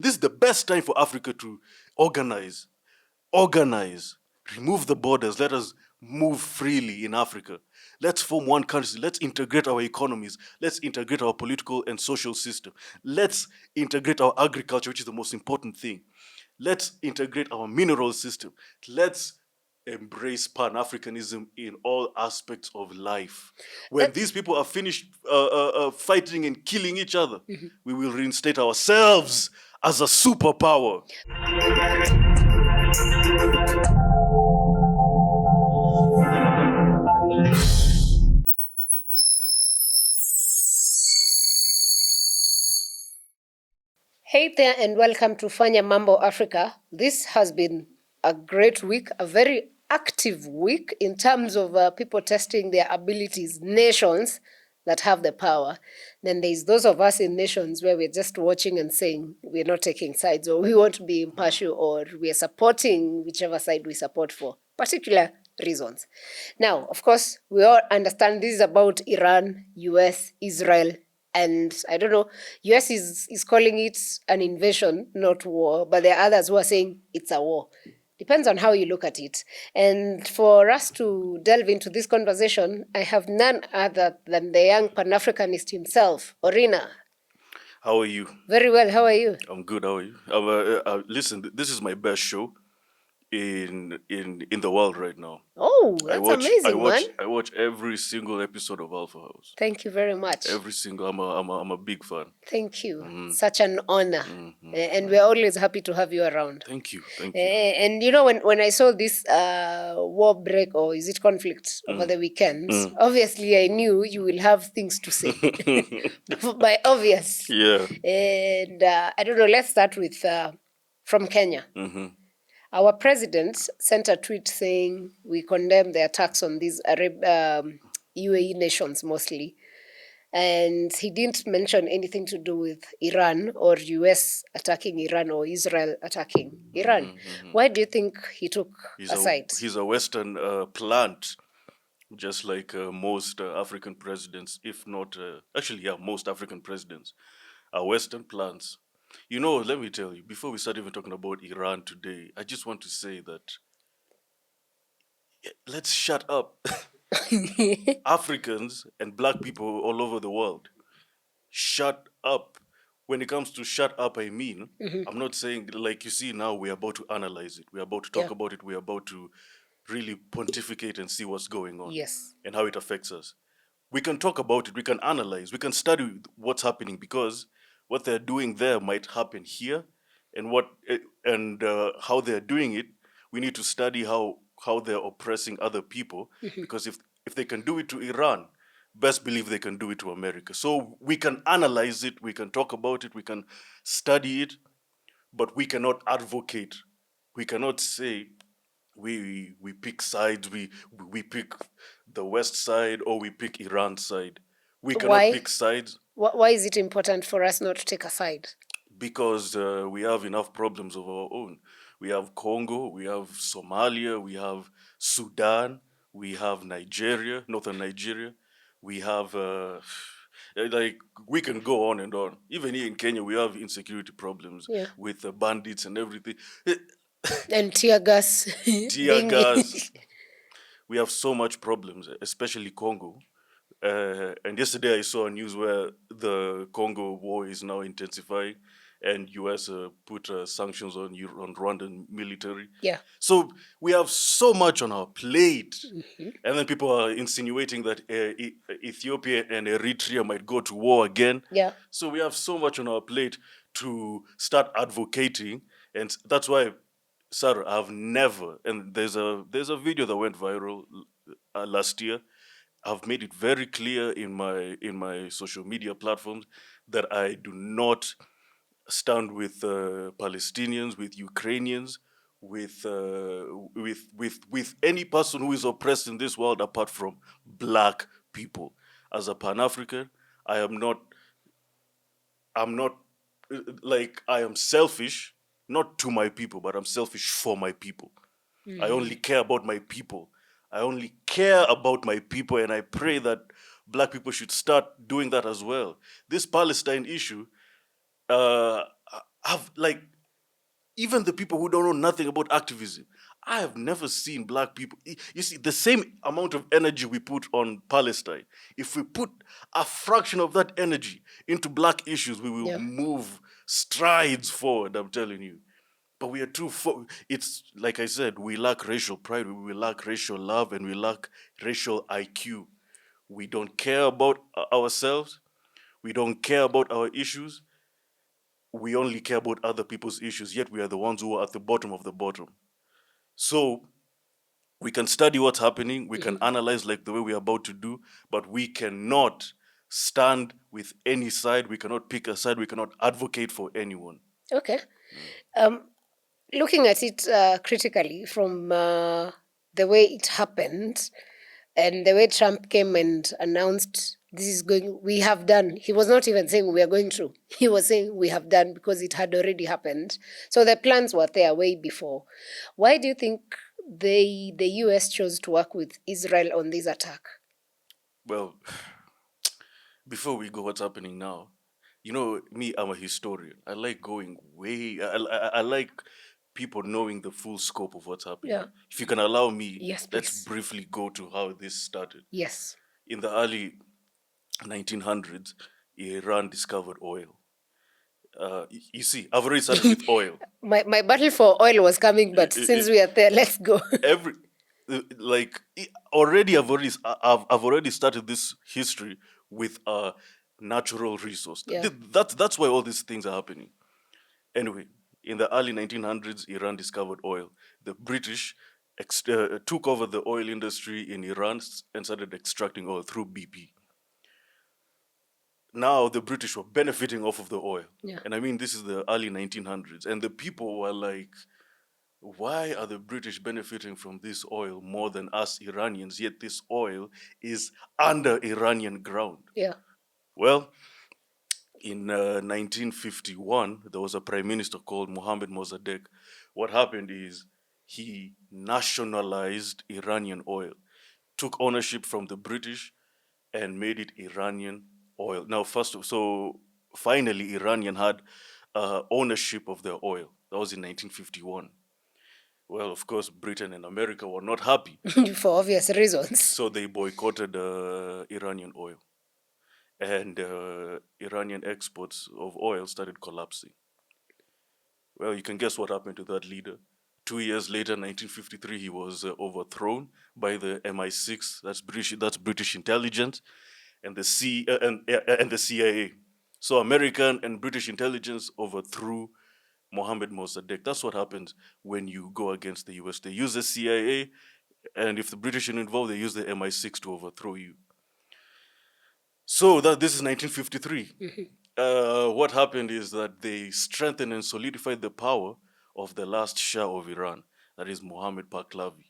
this is the best time for Africa to organize, remove the borders. Let us move freely in Africa. Let's form one country. Let's integrate our economies. Let's integrate our political and social system. Let's integrate our agriculture, which is the most important thing. Let's integrate our mineral system. Let's embrace Pan-Africanism in all aspects of life. When these people are finished fighting and killing each other, we will reinstate ourselves as a superpower. Hey there and welcome to Fanya Mambo Africa. This has been a great week, a very active week in terms of people testing their abilities, nations that have the power. Then there's those of us in nations where we're just watching and saying we're not taking sides, or we want to be impartial, or we're supporting whichever side we support for particular reasons. Now, of course, we all understand this is about Iran, US, Israel, and I don't know, US is calling it an invasion, not war, but there are others who are saying it's a war. Depends on how you look at it. And for us to delve into this conversation, I have none other than the young Pan-Africanist himself, Orina. How are you? Very well, how are you? I'm good. How are you? Listen, this is my best show in the world right now. Oh, that's amazing, man. I watch every single episode of Alpha House. Thank you very much. Every single. I'm a big fan. Thank you. Such an honor. And we're always happy to have you around. Thank you. And you know, when I saw this war break, or is it conflict, over the weekend, obviously I knew you will have things to say. By obvious. Yeah. And I don't know, let's start with from Kenya. Our president sent a tweet saying we condemn the attacks on these UAE nations mostly. And he didn't mention anything to do with Iran or US attacking Iran or Israel attacking Iran. Why do you think he took a side? He's a Western plant, just like most African presidents, if not, most African presidents are Western plants. You know, let me tell you, before we start even talking about Iran today, I just want to say that let's shut up. Africans and black people all over the world, shut up. When it comes to shut up, I mean, I'm not saying, like you see now, we're about to analyze it. We're about to talk about it. We're about to really pontificate and see what's going on. Yes. And how it affects us. We can talk about it. We can analyze. We can study what's happening, because what they're doing there might happen here, and how they're doing it. We need to study how they're oppressing other people, because if they can do it to Iran, best believe they can do it to America. So we can analyze it, we can talk about it, we can study it, but we cannot advocate. We cannot say we pick sides, we pick the West side or we pick Iran's side. We cannot pick sides. Why is it important for us not to take a side? Because we have enough problems of our own. We have Congo, we have Somalia, we have Sudan, we have Nigeria, northern Nigeria. We have, we can go on and on. Even here in Kenya, we have insecurity problems with bandits and everything. And tear gas. Tear gas. We have so much problems, especially Congo. And yesterday I saw a news where the Congo war is now intensifying, and US put sanctions on Rwandan military. Yeah. So we have so much on our plate. And then people are insinuating that Ethiopia and Eritrea might go to war again. Yeah. So we have so much on our plate to start advocating. And that's why, Sarah, I've never, and there's a video that went viral last year. I've made it very clear in my social media platforms that I do not stand with Palestinians, with Ukrainians, with any person who is oppressed in this world apart from black people. As a Pan-African, I am selfish, not to my people, but I'm selfish for my people. I only care about my people. I only care about my people, and I pray that black people should start doing that as well. This Palestine issue, have like even the people who don't know nothing about activism. I have never seen black people. You see, the same amount of energy we put on Palestine, if we put a fraction of that energy into black issues, we will Yeah. move strides forward. I'm telling you. But we are too. It's like I said, we lack racial pride, we lack racial love, and we lack racial IQ. We don't care about ourselves. We don't care about our issues. We only care about other people's issues, yet we are the ones who are at the bottom of the bottom. So we can study what's happening, we can analyze like the way we're about to do, but we cannot stand with any side, we cannot pick a side, we cannot advocate for anyone. Okay. Looking at it critically from the way it happened and the way Trump came and announced this is going, we have done. He was not even saying we are going through. He was saying we have done because it had already happened. So the plans were there way before. Why do you think the US chose to work with Israel on this attack? Well, before we go, what's happening now? You know, me, I'm a historian. I like going way. I like people knowing the full scope of what's happening. Yeah. If you can allow me, Yes, let's please. briefly go to how this started. Yes. In the early 1900s, Iran discovered oil. You see, I've already started with oil. My battle for oil was coming, but since we are there, let's go. Every like already I've already started this history with a natural resource. Yeah. That's why all these things are happening. Anyway, in the early 1900s, Iran discovered oil. The British took over the oil industry in Iran and started extracting oil through BP. Now the British were benefiting off of the oil. Yeah. And I mean, this is the early 1900s. And the people were like, why are the British benefiting from this oil more than us Iranians? Yet this oil is under Iranian ground. Yeah. Well, in 1951, there was a prime minister called Mohammad Mossadegh. What happened is he nationalized Iranian oil, took ownership from the British, and made it Iranian oil. Now, so finally, Iranian had ownership of their oil. That was in 1951. Well, of course, Britain and America were not happy, For obvious reasons. so they boycotted Iranian oil, and Iranian exports of oil started collapsing. Well, you can guess what happened to that leader. 2 years later, 1953, he was overthrown by the MI6. That's British intelligence, and the CIA. So American and British intelligence overthrew Mohammed Mossadegh. That's what happens when you go against the US. They use the CIA, and if the British are involved, they use the MI6 to overthrow you. So this is 1953. What happened is that they strengthened and solidified the power of the last Shah of Iran, that is Mohammed Pahlavi.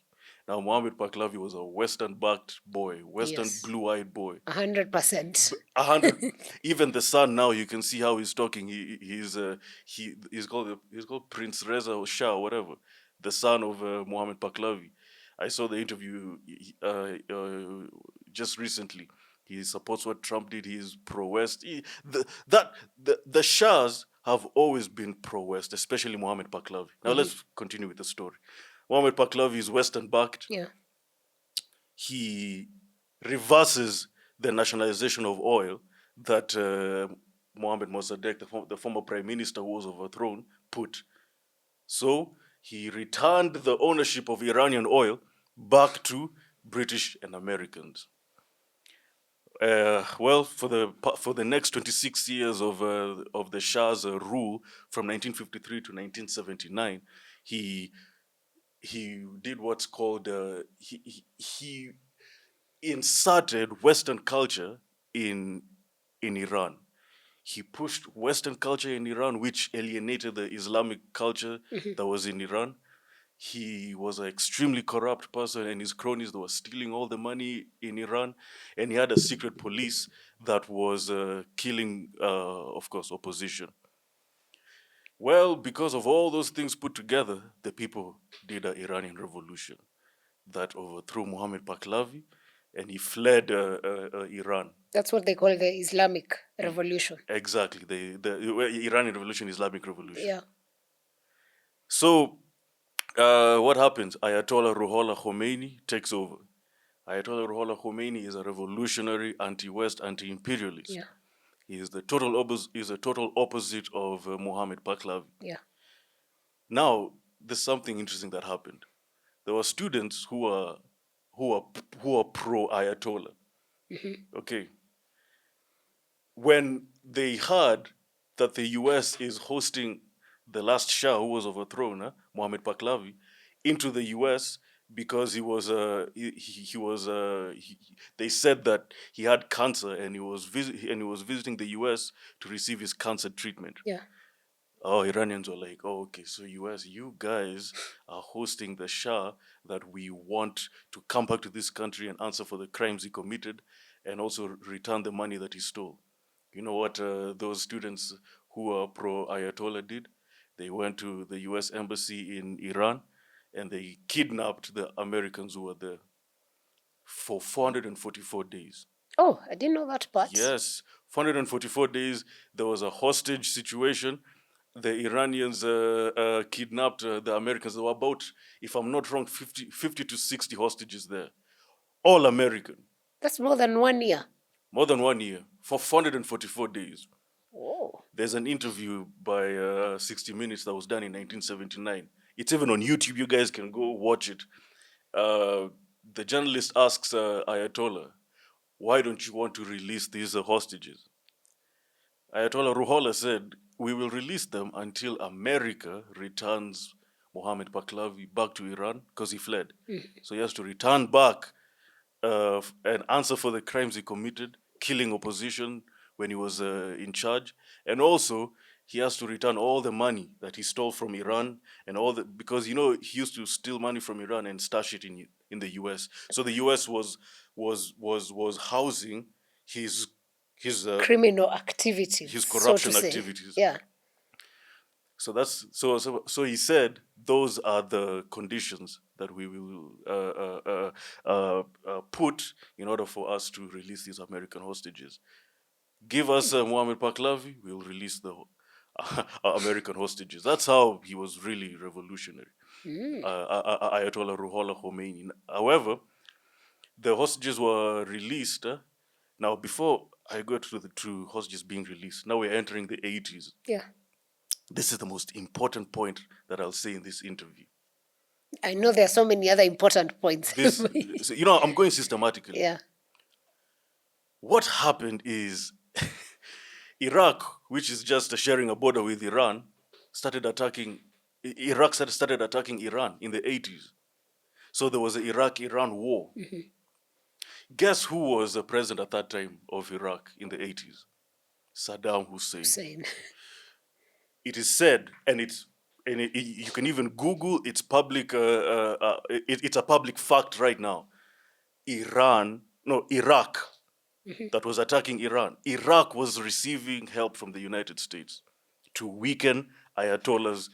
Now, Mohammed Pahlavi was a Western-backed boy, Western Yes. blue-eyed boy. 100%. 100. Even the son now, you can see how he's talking. He's called Prince Reza or Shah or whatever, the son of Mohammed Pahlavi. I saw the interview just recently. He supports what Trump did. He's pro-West. The Shahs have always been pro-West, especially Mohammed Pahlavi. Now let's continue with the story. Mohammed Pahlavi is Western-backed. Yeah. He reverses the nationalization of oil that Mohammed Mossadegh, the former prime minister who was overthrown, put. So he returned the ownership of Iranian oil back to British and Americans. Well, for the next 26 years of the Shah's rule, from 1953 to 1979, he did what's called he inserted Western culture in Iran. He pushed Western culture in Iran, which alienated the Islamic culture that was in Iran. He was an extremely corrupt person, and his cronies that were stealing all the money in Iran. And he had a secret police that was killing, of course, opposition. Well, because of all those things put together, the people did an Iranian revolution that overthrew Mohammed Pahlavi and he fled Iran. That's what they call the Islamic Revolution. Exactly, the Iranian Revolution, Islamic Revolution. Yeah. So, what happens? Ayatollah Ruhollah Khomeini takes over. Ayatollah Ruhollah Khomeini is a revolutionary, anti-West, anti-imperialist. Yeah. He is the total opposite of Mohammed Pahlavi. Yeah. Now, there's something interesting that happened. There were students who are pro Ayatollah. Okay. When they heard that the U.S. is hosting the last Shah who was overthrown, Mohammed Pahlavi, into the U.S. because he was they said that he had cancer and he was visiting the U.S. to receive his cancer treatment. Yeah. Oh, Iranians were like, oh, okay, so US, you guys are hosting the Shah that we want to come back to this country and answer for the crimes he committed and also return the money that he stole. You know what those students who are pro Ayatollah did? They went to the US embassy in Iran and they kidnapped the Americans who were there for 444 days. Oh, I didn't know that part. Yes, 444 days. There was a hostage situation. The Iranians kidnapped the Americans. There were about, if I'm not wrong, 50 to 60 hostages there. All American. That's more than 1 year. More than 1 year. For 444 days. Oh. There's an interview by 60 Minutes that was done in 1979. It's even on YouTube. You guys can go watch it. The journalist asks Ayatollah, why don't you want to release these hostages? Ayatollah Ruhollah said, we will release them until America returns Mohammed Pahlavi back to Iran because he fled. So he has to return back and answer for the crimes he committed, killing opposition when he was in charge. And also, he has to return all the money that he stole from Iran and because he used to steal money from Iran and stash it in the US. So the US was housing his criminal activities, his corruption so to activities. Say. Yeah. So that's so he said those are the conditions that we will put in order for us to release these American hostages. Give us Mohammed Pahlavi, we'll release the American hostages. That's how he was really revolutionary. Ayatollah Ruhollah Khomeini. However, the hostages were released. Now, before I go to the two hostages being released, now we're entering the 80s. Yeah. This is the most important point that I'll say in this interview. I know there are so many other important points. I'm going systematically. Yeah. What happened is Iraq, which is just sharing a border with Iran, started attacking Iran in the 80s. So there was the Iraq-Iran war. Guess who was the president at that time of Iraq in the 80s? Saddam Hussein. It is said, you can even Google. It's public. It's a public fact right now. Iraq, that was attacking Iran. Iraq was receiving help from the United States to weaken Ayatollah's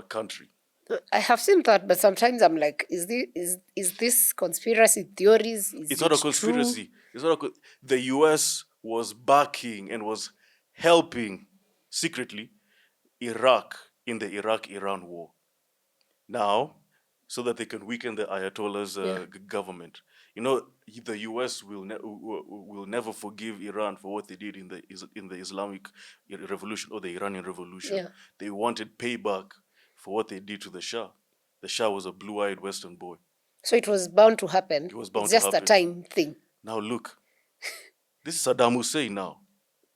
country. I have seen that, but sometimes I'm like, is this conspiracy theories? It's not a conspiracy. The U.S. was backing and was helping secretly Iraq in the Iraq-Iran war. Now, so that they can weaken the Ayatollah's government. The U.S. will never forgive Iran for what they did in the Islamic Revolution or the Iranian Revolution. Yeah. They wanted payback for what they did to the Shah. The Shah was a blue-eyed Western boy. So it was bound to happen. It was bound it's to just happen. A time thing. Now look, this is Saddam Hussein now.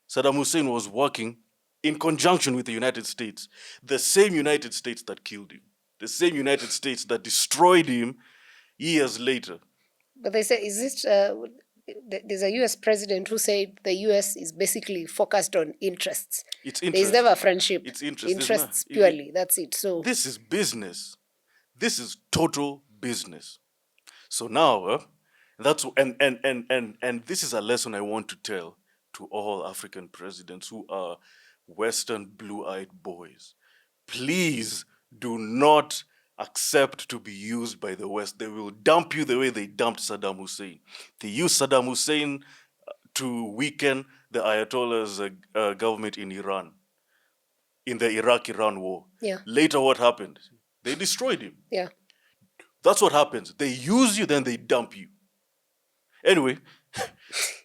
Saddam Hussein was working in conjunction with the United States. The same United States that killed him. The same United States that destroyed him years later. But they say, there's a US president who said the US is basically focused on interests. It's interest. There's never friendship. It's interest. Interests purely. That's it. So this is business. This is total business. So now, and this is a lesson I want to tell to all African presidents who are Western blue-eyed boys. Please do not accept to be used by the West. They will dump you the way they dumped Saddam Hussein. They used Saddam Hussein to weaken the Ayatollah's government in Iran, in the Iraq-Iran war. Yeah. Later, what happened? They destroyed him. Yeah. That's what happens. They use you, then they dump you. Anyway,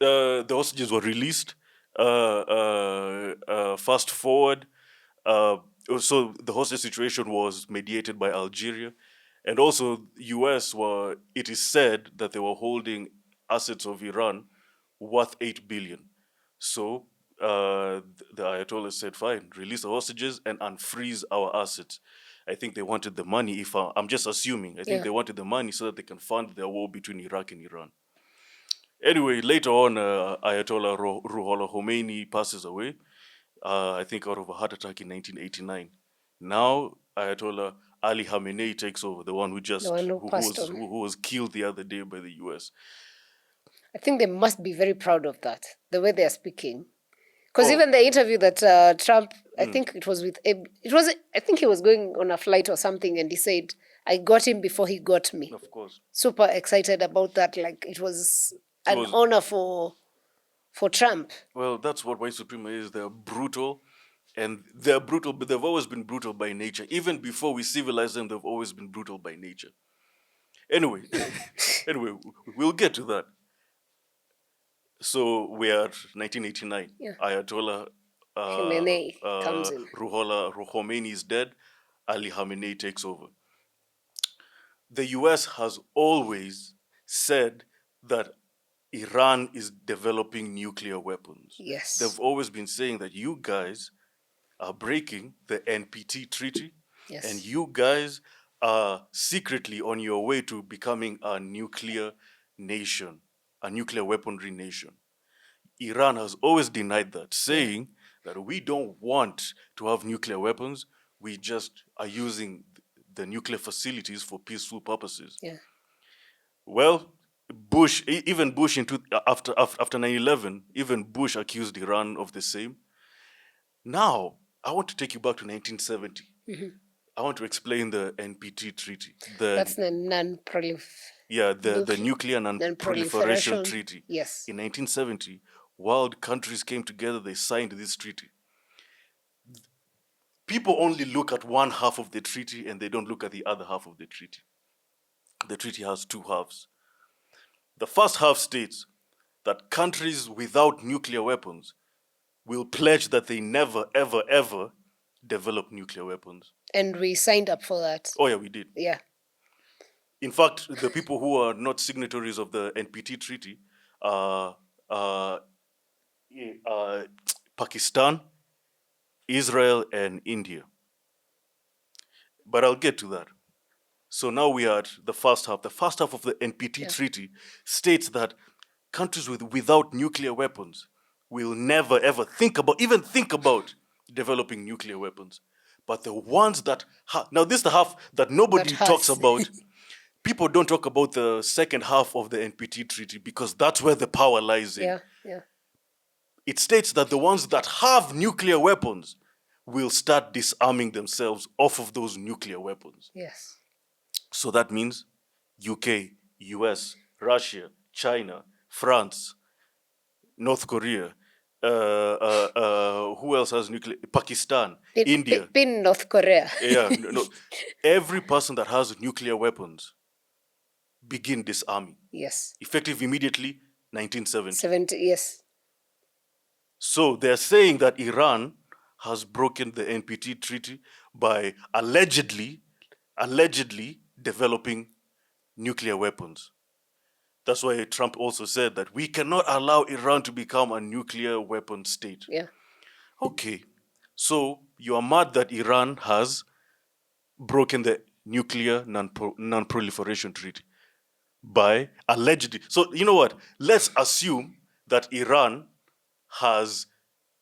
the hostages were released. Fast forward, so the hostage situation was mediated by Algeria, and also U.S. It is said that they were holding assets of Iran worth $8 billion. So the Ayatollah said, "Fine, release the hostages and unfreeze our assets." I think they wanted the money. If I'm just assuming, I think they wanted the money so that they can fund their war between Iraq and Iran. Anyway, later on, Ayatollah Ruhollah Khomeini passes away. I think out of a heart attack in 1989. Now Ayatollah Ali Khamenei takes over, the one who just who was killed the other day by the U.S. I think they must be very proud of that, the way they are speaking. Because even the interview that Trump, I think it was with, I think he was going on a flight or something, and he said, "I got him before he got me." Of course. Super excited about that. Like it was an honor for Trump. Well, that's what white supremacy is. They're brutal. And they're brutal, but they've always been brutal by nature. Even before we civilize them, they've always been brutal by nature. Anyway, we'll get to that. So we're at 1989. Ayatollah Khamenei comes in. Ruhollah Khomeini is dead. Ali Khamenei takes over. The US has always said that Iran is developing nuclear weapons. Yes. They've always been saying that you guys are breaking the NPT treaty. Yes. And you guys are secretly on your way to becoming a nuclear nation, a nuclear weaponry nation. Iran has always denied that, saying that we don't want to have nuclear weapons. We just are using the nuclear facilities for peaceful purposes. Yeah. Well, even Bush after 9/11, even Bush accused Iran of the same. Now, I want to take you back to 1970. I want to explain the NPT treaty. That's the the Nuclear Non-Proliferation Treaty. Yes. In 1970, world countries came together, they signed this treaty. People only look at one half of the treaty and they don't look at the other half of the treaty. The treaty has two halves. The first half states that countries without nuclear weapons will pledge that they never, ever, ever develop nuclear weapons. And we signed up for that. Oh, yeah, we did. Yeah. In fact, the people who are not signatories of the NPT treaty are Pakistan, Israel, and India. But I'll get to that. So now we are at the first half. The first half of the NPT treaty states that countries without nuclear weapons will never ever think about developing nuclear weapons. But the ones that now this is the half that nobody talks about. People don't talk about the second half of the NPT treaty because that's where the power lies in. Yeah. It states that the ones that have nuclear weapons will start disarming themselves off of those nuclear weapons. Yes. So that means UK, US, Russia, China, France, North Korea, who else has nuclear? Pakistan, India. Pin North Korea. No. Every person that has nuclear weapons begin disarming. Yes. Effective immediately, 1970. 70, yes. So they're saying that Iran has broken the NPT treaty by allegedly developing nuclear weapons. That's why Trump also said that we cannot allow Iran to become a nuclear weapon state. Yeah. Okay. So you are mad that Iran has broken the Nuclear Non-Proliferation Treaty by allegedly. So you know what? Let's assume that Iran has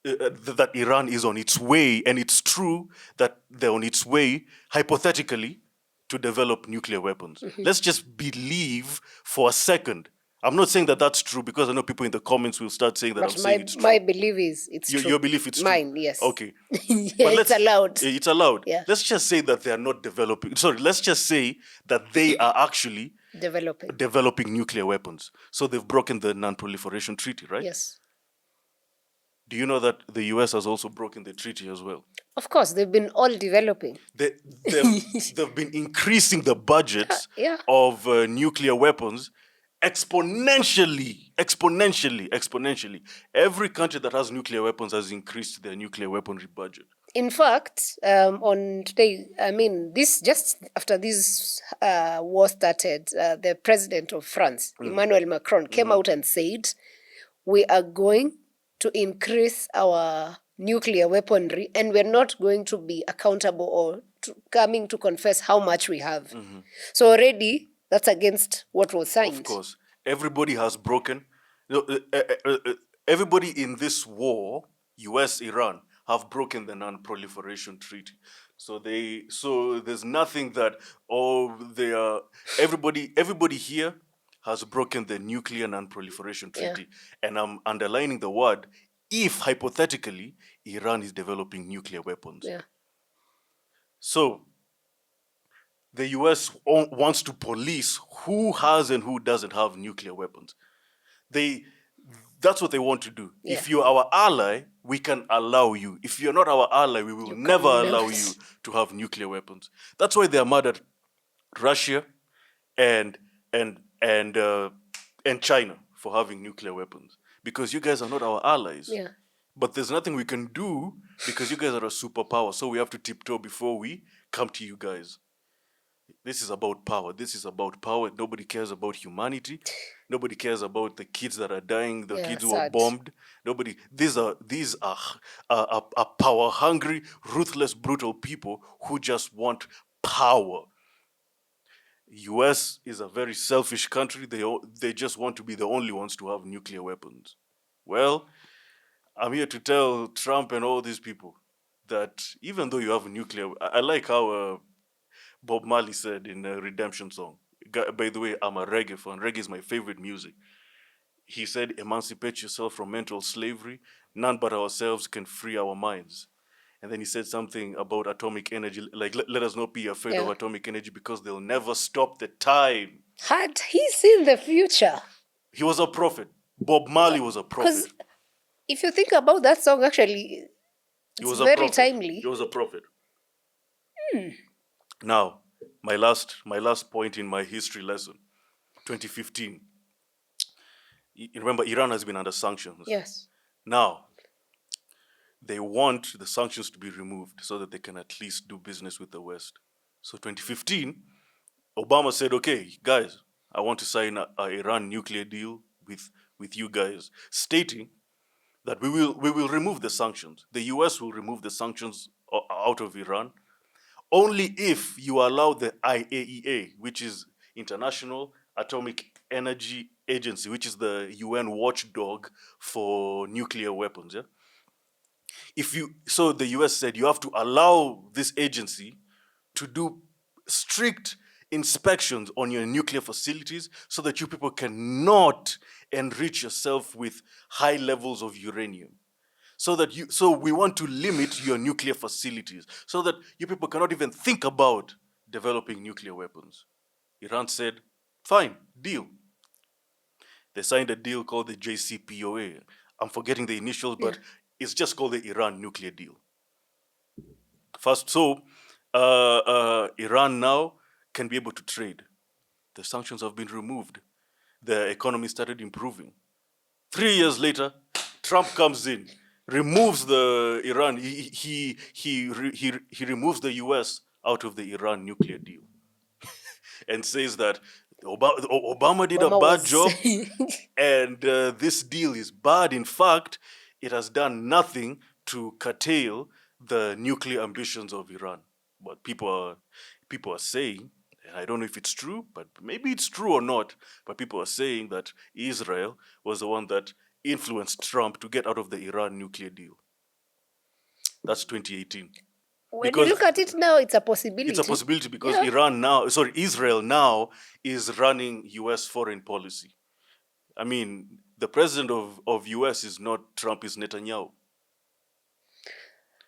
that Iran is on its way, and it's true that they're on its way, hypothetically, to develop nuclear weapons. Let's just believe for a second, I'm not saying that that's true, because I know people in the comments will start saying that But I'm saying it's true. my belief is it's Your, true. your belief it's Mine, true. yes. Okay. Yeah, But it's allowed. It's allowed. Yeah. Let's just say that they are not developing. Sorry, let's just say that they are actually Developing. nuclear weapons. So they've broken the Non-Proliferation Treaty, right? Yes. Do you know that the US has also broken the treaty as well? Of course, they've been all developing. They've been increasing the budgets Yeah. of nuclear weapons exponentially. Every country that has nuclear weapons has increased their nuclear weaponry budget. In fact, on today, I mean, this just after this war started, the president of France, Emmanuel Macron, came out and said, we are going to increase our nuclear weaponry, and we're not going to be accountable or coming to confess how much we have. So already, that's against what was signed. Of course, everybody has broken. Everybody in this war, US, Iran, have broken the Non-Proliferation Treaty. So there's nothing that everybody here has broken the Nuclear Non-Proliferation Treaty. Yeah. And I'm underlining the word if, hypothetically, Iran is developing nuclear weapons. Yeah. So the US wants to police who has and who doesn't have nuclear weapons. That's what they want to do. Yeah. If you're our ally, we can allow you. If you're not our ally, we will never allow you to have nuclear weapons. That's why they are mad at Russia and China for having nuclear weapons, because you guys are not our allies. Yeah. But there's nothing we can do because you guys are a superpower. So we have to tiptoe before we come to you guys. This is about power. This is about power. Nobody cares about humanity. Nobody cares about the kids that are dying, the kids who are bombed. Nobody. These are power-hungry, ruthless, brutal people who just want power. US is a very selfish country. They just want to be the only ones to have nuclear weapons. Well, I'm here to tell Trump and all these people that even though you have nuclear, I like how Bob Marley said in a Redemption song. By the way, I'm a reggae fan. Reggae is my favorite music. He said, emancipate yourself from mental slavery. None but ourselves can free our minds. And then he said something about atomic energy, like, let us not be afraid of atomic energy because they'll never stop the time. Had he seen the future? He was a prophet. Bob Marley was a prophet. Because if you think about that song, actually, it's very timely. He was a prophet. Now, my last point in my history lesson, 2015. You remember, Iran has been under sanctions. Yes. Now, they want the sanctions to be removed so that they can at least do business with the West. So 2015, Obama said, okay, guys, I want to sign a Iran nuclear deal with you guys, stating that we will remove the sanctions. The US will remove the sanctions out of Iran only if you allow the IAEA, which is International Atomic Energy Agency, which is the UN watchdog for nuclear weapons. Yeah. So the US said you have to allow this agency to do strict inspections on your nuclear facilities so that you people cannot enrich yourself with high levels of uranium. So we want to limit your nuclear facilities so that you people cannot even think about developing nuclear weapons. Iran said, fine, deal. They signed a deal called the JCPOA. I'm forgetting the initials, but it's just called the Iran nuclear deal. First, so Iran now can be able to trade. The sanctions have been removed. The economy started improving. 3 years later, Trump comes in, removes the Iran. He removes the US out of the Iran nuclear deal, and says that Obama did a bad job, and this deal is bad. In fact, it has done nothing to curtail the nuclear ambitions of Iran. But people are saying, and I don't know if it's true, but maybe it's true or not, but people are saying that Israel was the one that influenced Trump to get out of the Iran nuclear deal. That's 2018. When you look at it now, it's a possibility. It's a possibility because Israel now is running US foreign policy. I mean, the president of US is not Trump, is Netanyahu.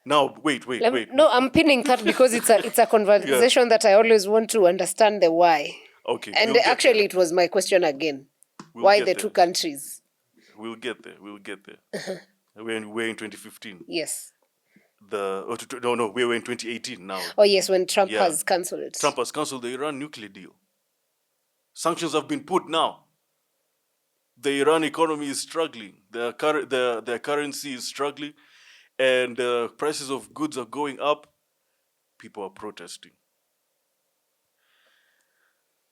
Now, wait. No, I'm pinning that because it's a Yeah. conversation that I always want to understand the why. Okay, And we'll get there. actually, it was my question again. We'll Why get the there. two countries? We'll get there. We'll get there. We're in 2015. Yes. No, we were in 2018 now. Oh, yes, when Trump Yeah. has cancelled it. Trump has cancelled the Iran nuclear deal. Sanctions have been put now. The Iran economy is struggling. Their currency is struggling, and the prices of goods are going up. People are protesting.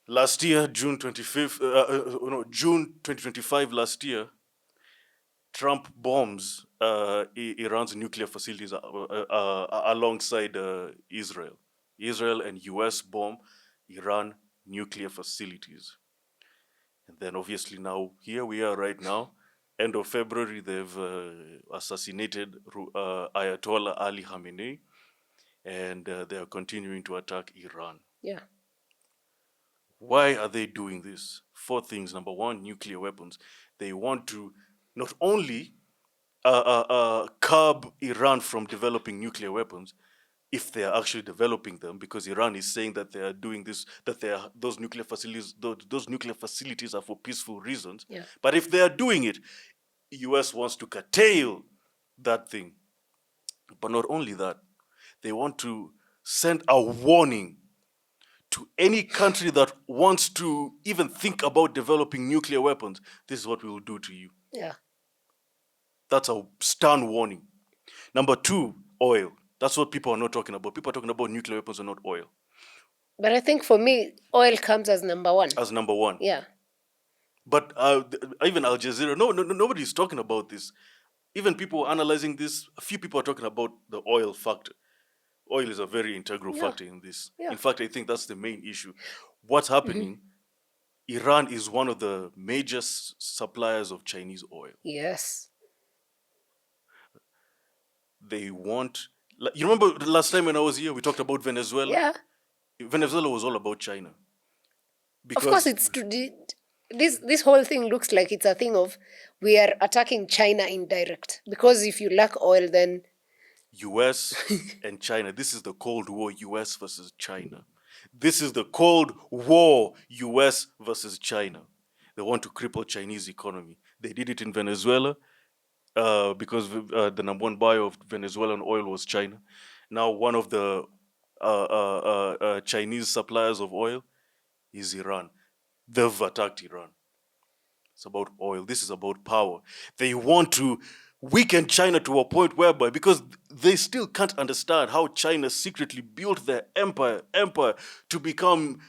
Last year, June 25th, June 2025, last year, Trump bombs Iran's nuclear facilities alongside Israel. Israel and US bomb Iran nuclear facilities. And then obviously now, here we are right now, end of February, they've assassinated Ayatollah Ali Khamenei, and they are continuing to attack Iran. Yeah. Why are they doing this? Four things. Number one, nuclear weapons. They want to not only curb Iran from developing nuclear weapons, if they are actually developing them, because Iran is saying that they are doing this, that those nuclear facilities are for peaceful reasons. Yeah. But if they are doing it, US wants to curtail that thing. But not only that, they want to send a warning to any country that wants to even think about developing nuclear weapons. This is what we will do to you. Yeah. That's a stern warning. Number two, oil. That's what people are not talking about. People are talking about nuclear weapons and not oil. But I think for me, oil comes as number one. As number one. Yeah. But even Al Jazeera, nobody's talking about this. Even people analyzing this, a few people are talking about the oil factor. Oil is a very integral factor in this. Yeah. In fact, I think that's the main issue. What's happening? Iran is one of the major suppliers of Chinese oil. Yes. They want. You remember the last time when I was here, we talked about Venezuela? Yeah. Venezuela was all about China. Of course, this whole thing looks like it's a thing of we are attacking China indirect. Because if you lack oil, then US and China. This is the Cold War, US versus China. This is the Cold War, US versus China. They want to cripple Chinese economy. They did it in Venezuela because the number one buyer of Venezuelan oil was China. Now one of the Chinese suppliers of oil is Iran. They've attacked Iran. It's about oil. This is about power. They want to weaken China to a point whereby, because they still can't understand how China secretly built their empire to become.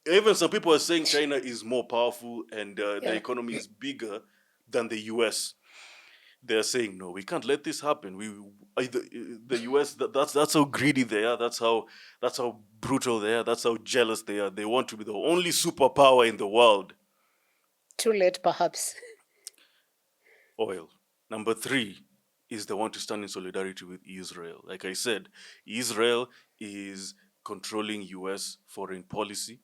Even some people are saying China is more powerful and the economy is bigger than the US. They're saying no, we can't let this happen. The US, that's how greedy they are. That's how brutal they are. That's how jealous they are. They want to be the only superpower in the world. Too late, perhaps. Oil. Number three is they want to stand in solidarity with Israel. Like I said, Israel is controlling US foreign policy.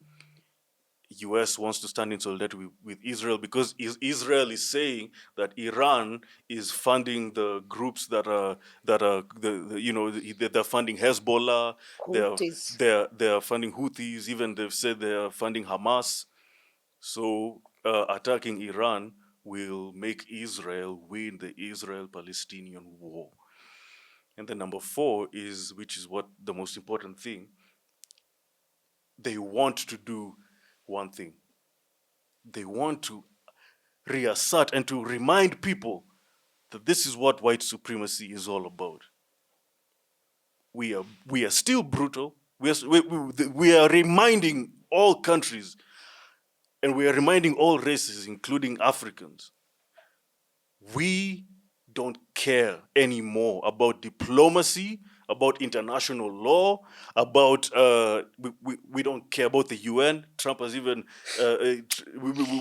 US wants to stand in solidarity with Israel because Israel is saying that Iran is funding the groups that are they're funding Hezbollah, Houthis. they're funding Houthis, even they've said they're funding Hamas. So attacking Iran will make Israel win the Israel-Palestinian war. And then number four is, which is what the most important thing, they want to do one thing. They want to reassert and to remind people that this is what white supremacy is all about. We are still brutal. We are reminding all countries and we are reminding all races, including Africans, we don't care anymore about diplomacy, about international law, about we don't care about the UN. Trump has even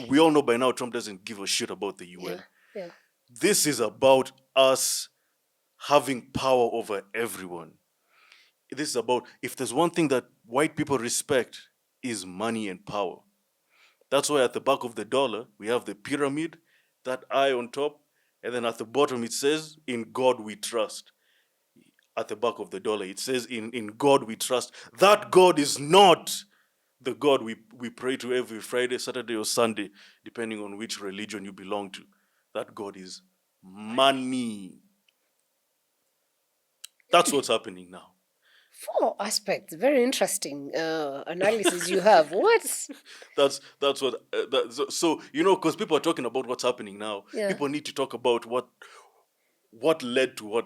we all know by now Trump doesn't give a shit about the UN. Yeah. This is about us having power over everyone. This is about, if there's one thing that white people respect, is money and power. That's why at the back of the dollar we have the pyramid that I on top, and then at the bottom it says, "In God we trust." At the back of the dollar, it says, in God we trust. That God is not the God we pray to every Friday, Saturday, or Sunday, depending on which religion you belong to. That God is money. That's what's happening now. 4 aspects. Very interesting analysis you have. What? That's what. So because people are talking about what's happening now. Yeah. People need to talk about what led to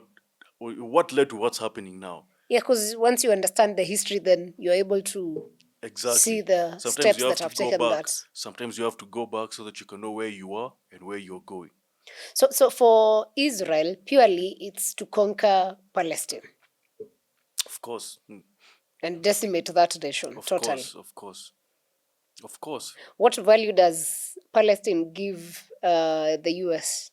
what's happening now. Yeah, because once you understand the history, then you're able to Exactly. see the Sometimes steps you have that to have go taken back. that. Sometimes you have to go back so that you can know where you are and where you're going. So for Israel, purely it's to conquer Palestine Of course. and decimate that nation Of totally. course. Of course. Of course. What value does Palestine give the US?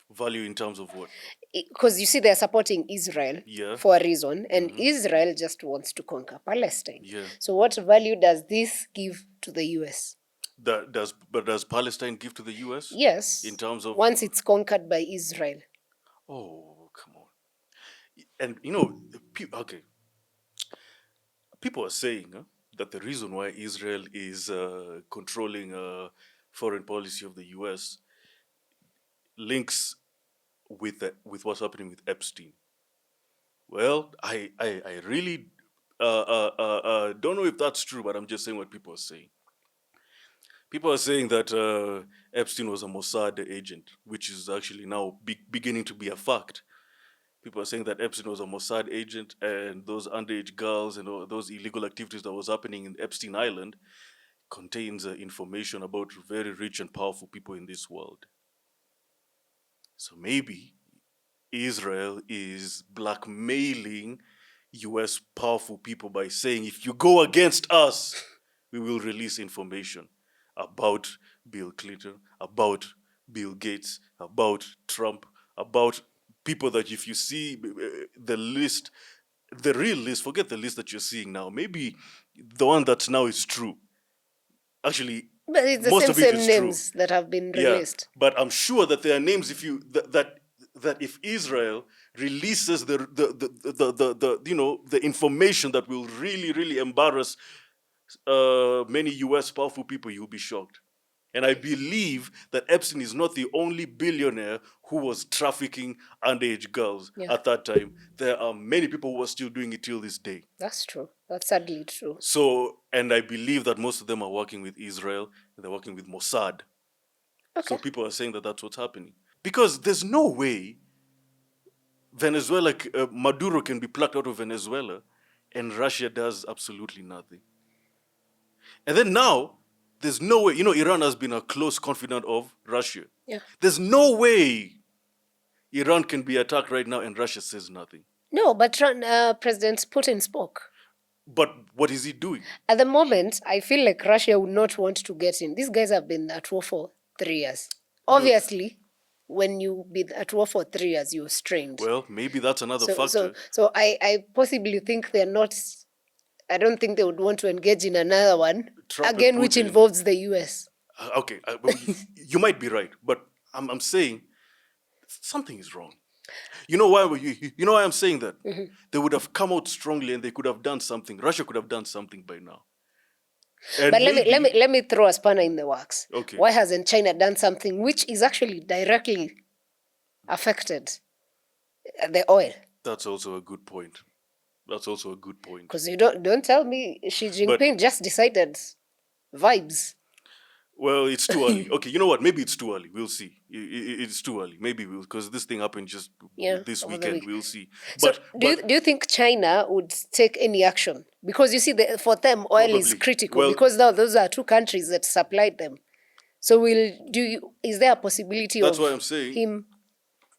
Value in terms of what? Because you see, they're supporting Israel Yeah. for a reason, and Israel just wants to conquer Palestine. Yeah. So, what value does this give to the US? Does Palestine give to the US? Yes. In terms of once it's conquered by Israel. Oh, come on. And okay. People are saying that the reason why Israel is controlling foreign policy of the US links with what's happening with Epstein. Well, I really don't know if that's true, but I'm just saying what people are saying. People are saying that Epstein was a Mossad agent, which is actually now beginning to be a fact. People are saying that Epstein was a Mossad agent, and those underage girls and all those illegal activities that was happening in Epstein Island contains information about very rich and powerful people in this world. So maybe Israel is blackmailing US powerful people by saying, if you go against us, we will release information about Bill Clinton, about Bill Gates, about Trump, about people that if you see the list, the real list, forget the list that you're seeing now, maybe the one that now is true. Actually, but it's the most same of it is names true. that have been Yeah, released. but I'm sure that there are names if you that if Israel releases the information that will really embarrass many U.S. powerful people, you'll be shocked. And I believe that Epstein is not the only billionaire who was trafficking underage girls at that time. There are many people who are still doing it till this day. That's true. That's sadly true. So, and I believe that most of them are working with Israel, and they're working with Mossad. Okay. So people are saying that that's what's happening. Because there's no way Venezuela, Maduro can be plucked out of Venezuela, and Russia does absolutely nothing. And then now, there's no way, Iran has been a close confidant of Russia. Yeah. There's no way Iran can be attacked right now and Russia says nothing. No, but President Putin spoke. But what is he doing? At the moment, I feel like Russia would not want to get in. These guys have been at war for 3 years. Obviously, when you've been at war for 3 years, you're strained. Well, maybe that's another factor. So I possibly think they're not. I don't think they would want to engage in another one Trump again, which involves the US. Okay, you might be right, but I'm saying something is wrong. You know why? You know why I'm saying that? They would have come out strongly, and they could have done something. Russia could have done something by now. And but let me throw a spanner in the works. Okay. Why hasn't China done something which is actually directly affected the oil? That's also a good point. Because you don't tell me Xi Jinping just decided vibes. Well, it's too early. Okay, you know what? Maybe it's too early. We'll see. It's too early. Maybe because this thing happened just this weekend. We'll see. So do you think China would take any action? Because you see, for them, oil is critical because now those are 2 countries that supplied them. So is there a possibility That's of why I'm saying him?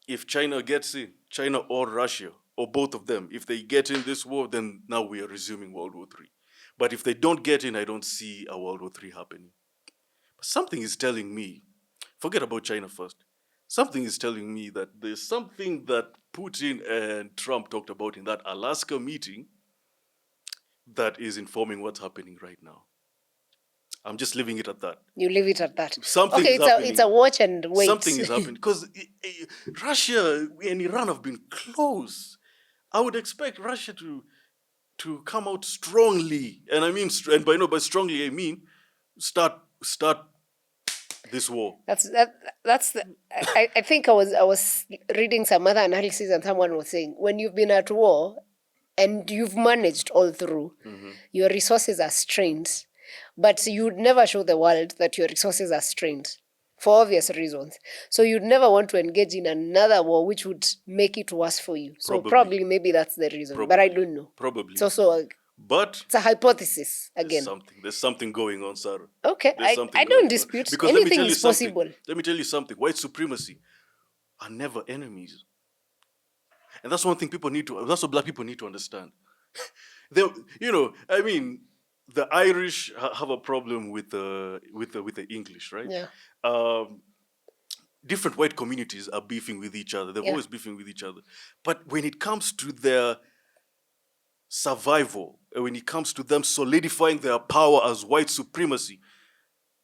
If China gets in, China or Russia, or both of them, if they get in this war, then now we are resuming World War III. But if they don't get in, I don't see a World War III happening. But something is telling me, forget about China first, something is telling me that there's something that Putin and Trump talked about in that Alaska meeting that is informing what's happening right now. I'm just leaving it at that. You leave it at that. Something okay, is happening. it's a watch and wait. Something is happening because Russia and Iran have been close. I would expect Russia to come out strongly, and I mean, and by strongly I mean start this war. That's the, I think I was reading some other analysis, and someone was saying when you've been at war and you've managed all through, your resources are strained, but you'd never show the world that your resources are strained for obvious reasons. So you'd never want to engage in another war which would make it worse for you. So probably maybe that's the reason, but I don't know. Probably. It's also but it's a hypothesis again. There's something going on, Sarah. Okay, I don't dispute. Because anything is possible. Let me tell you something. White supremacy are never enemies, and that's one thing that's what black people need to understand. I mean, the Irish have a problem with the English, right? Yeah. Different white communities are beefing with each other. They're always beefing with each other. But when it comes to their survival, when it comes to them solidifying their power as white supremacy,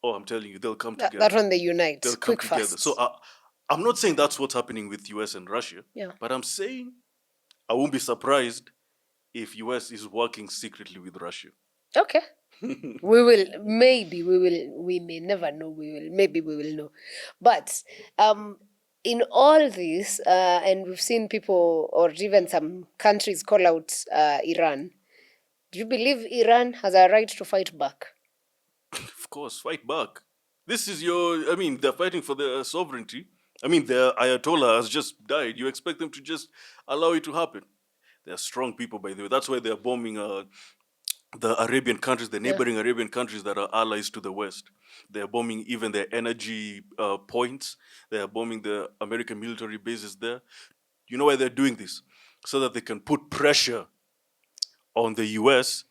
I'm telling you, they'll come together. That's when they unite. They'll come together. Fast. So I'm not saying that's what's happening with US and Russia. Yeah. But I'm saying I won't be surprised if US is working secretly with Russia. Okay. we may never know, maybe we will know. But in all this, and we've seen people or even some countries call out Iran, do you believe Iran has a right to fight back? Of course, fight back. This is they're fighting for their sovereignty. I mean, their Ayatollah has just died. You expect them to just allow it to happen? They're strong people, by the way. That's why they're bombing the Arabian countries, the neighboring Arabian countries that are allies to the West. They're bombing even their energy points. They're bombing the American military bases there. You know why they're doing this? So that they can put pressure on the US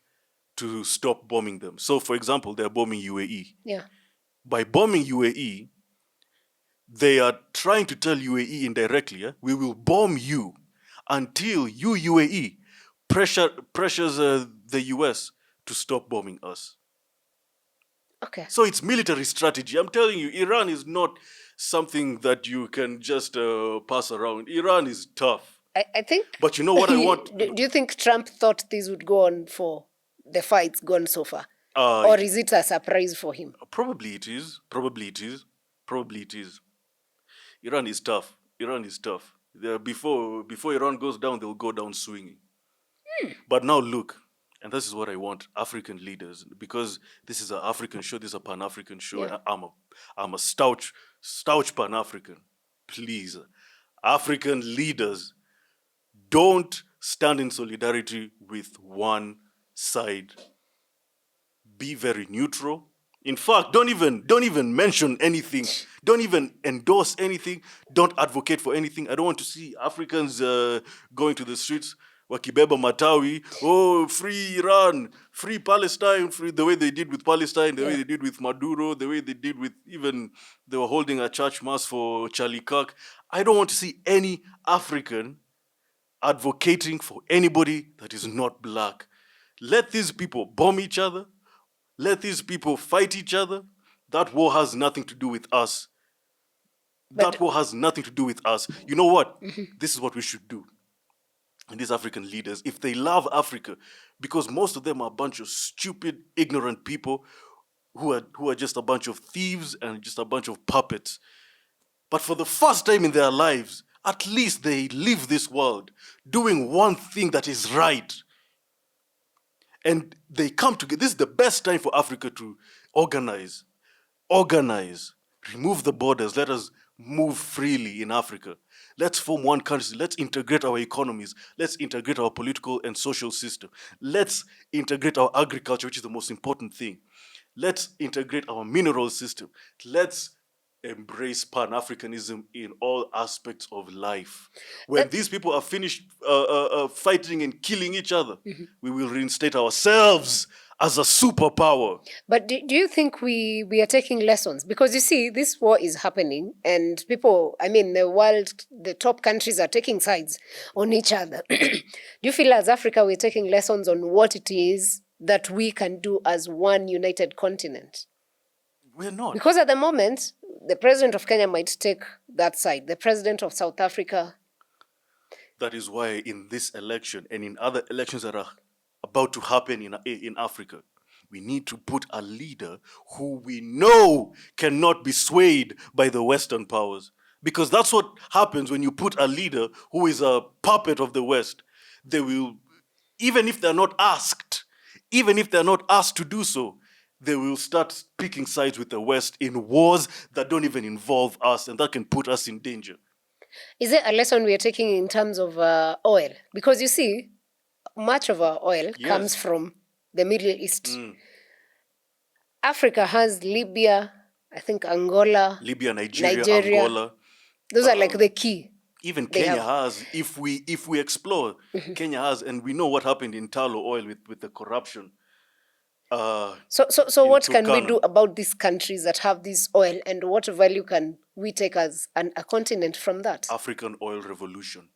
to stop bombing them. So, for example, they're bombing UAE. Yeah. By bombing UAE, they are trying to tell UAE indirectly, we will bomb you until you, UAE, pressures the US to stop bombing us. Okay. So it's military strategy. I'm telling you, Iran is not something that you can just pass around. Iran is tough. I think... But you know what I want? Do you think Trump thought this would go on for the fights gone so far? Or is it a surprise for him? Probably it is. Iran is tough. Before Iran goes down, they'll go down swinging. But now look, and this is what I want, African leaders, because this is an African show, this is a Pan-African show. Yeah. I'm a stout Pan-African. Please, African leaders, don't stand in solidarity with one side. Be very neutral. In fact, don't even mention anything. Don't even endorse anything. Don't advocate for anything. I don't want to see Africans going to the streets, wakibeba matawi, free Iran, free Palestine, free, the way they did with Palestine, the way they did with Maduro, the way they did with they were holding a church mass for Charlie Kirk. I don't want to see any African advocating for anybody that is not black. Let these people bomb each other. Let these people fight each other. That war has nothing to do with us. That war has nothing to do with us. You know what? This is what we should do. And these African leaders, if they love Africa, because most of them are a bunch of stupid, ignorant people who are just a bunch of thieves and just a bunch of puppets. But for the first time in their lives, at least they leave this world doing one thing that is right. And they come together. This is the best time for Africa to organize, remove the borders. Let us move freely in Africa. Let's form one country. Let's integrate our economies. Let's integrate our political and social system. Let's integrate our agriculture, which is the most important thing. Let's integrate our mineral system. Let's embrace Pan-Africanism in all aspects of life. When these people are finished fighting and killing each other, we will reinstate ourselves as a superpower. But do you think we are taking lessons? Because you see, this war is happening and people, the world, the top countries are taking sides on each other. Do you feel as Africa we're taking lessons on what it is that we can do as one united continent? We're not. Because at the moment, the president of Kenya might take that side. The president of South Africa. That is why in this election and in other elections that are about to happen in Africa, we need to put a leader who we know cannot be swayed by the Western powers. Because that's what happens when you put a leader who is a puppet of the West. They will, even if they're not asked to do so, they will start picking sides with the West in wars that don't even involve us, and that can put us in danger. Is there a lesson we are taking in terms of oil? Because you see, much of our oil comes from the Middle East. Africa has Libya, I think Angola, Nigeria, Angola. Those are like the key. Even Kenya has, if we explore, Kenya has, and we know what happened in Talo oil with the corruption. So what can we do about these countries that have this oil, and what value can we take as a continent from that? African oil revolution.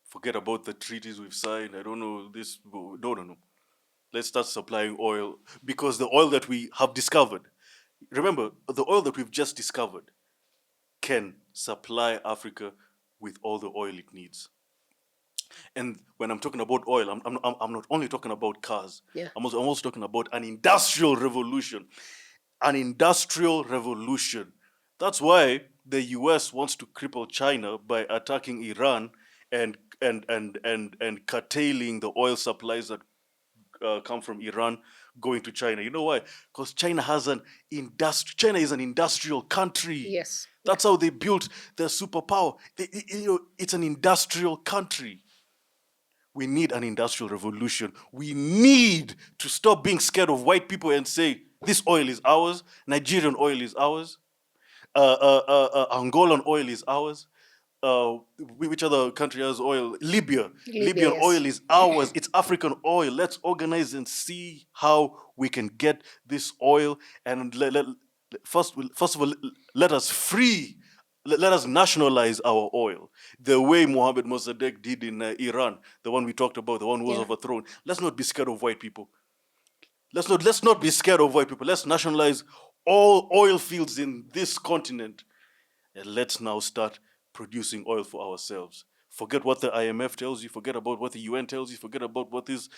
Forget about the treaties we've signed. I don't know this. No. Let's start supplying oil, because the oil that we have discovered, remember, the oil that we've just discovered can supply Africa with all the oil it needs. And when I'm talking about oil, I'm not only talking about cars. I'm also talking about an industrial revolution. An industrial revolution. That's why the US wants to cripple China by attacking Iran and curtailing the oil supplies that come from Iran going to China. You know why? Because China is an industrial country. Yes. That's how they built their superpower. It's an industrial country. We need an industrial revolution. We need to stop being scared of white people and say, this oil is ours, Nigerian oil is ours, Angolan oil is ours, which other country has oil? Libyan oil is ours. It's African oil. Let's organize and see how we can get this oil. And first of all, let us nationalize our oil the way Mohammed Mossadegh did in Iran, the one we talked about, the one who was overthrown. Let's not be scared of white people. Let's not be scared of white people. Let's nationalize all oil fields in this continent, and let's now start producing oil for ourselves. Forget what the IMF tells you. Forget about what the UN tells you. Forget about what these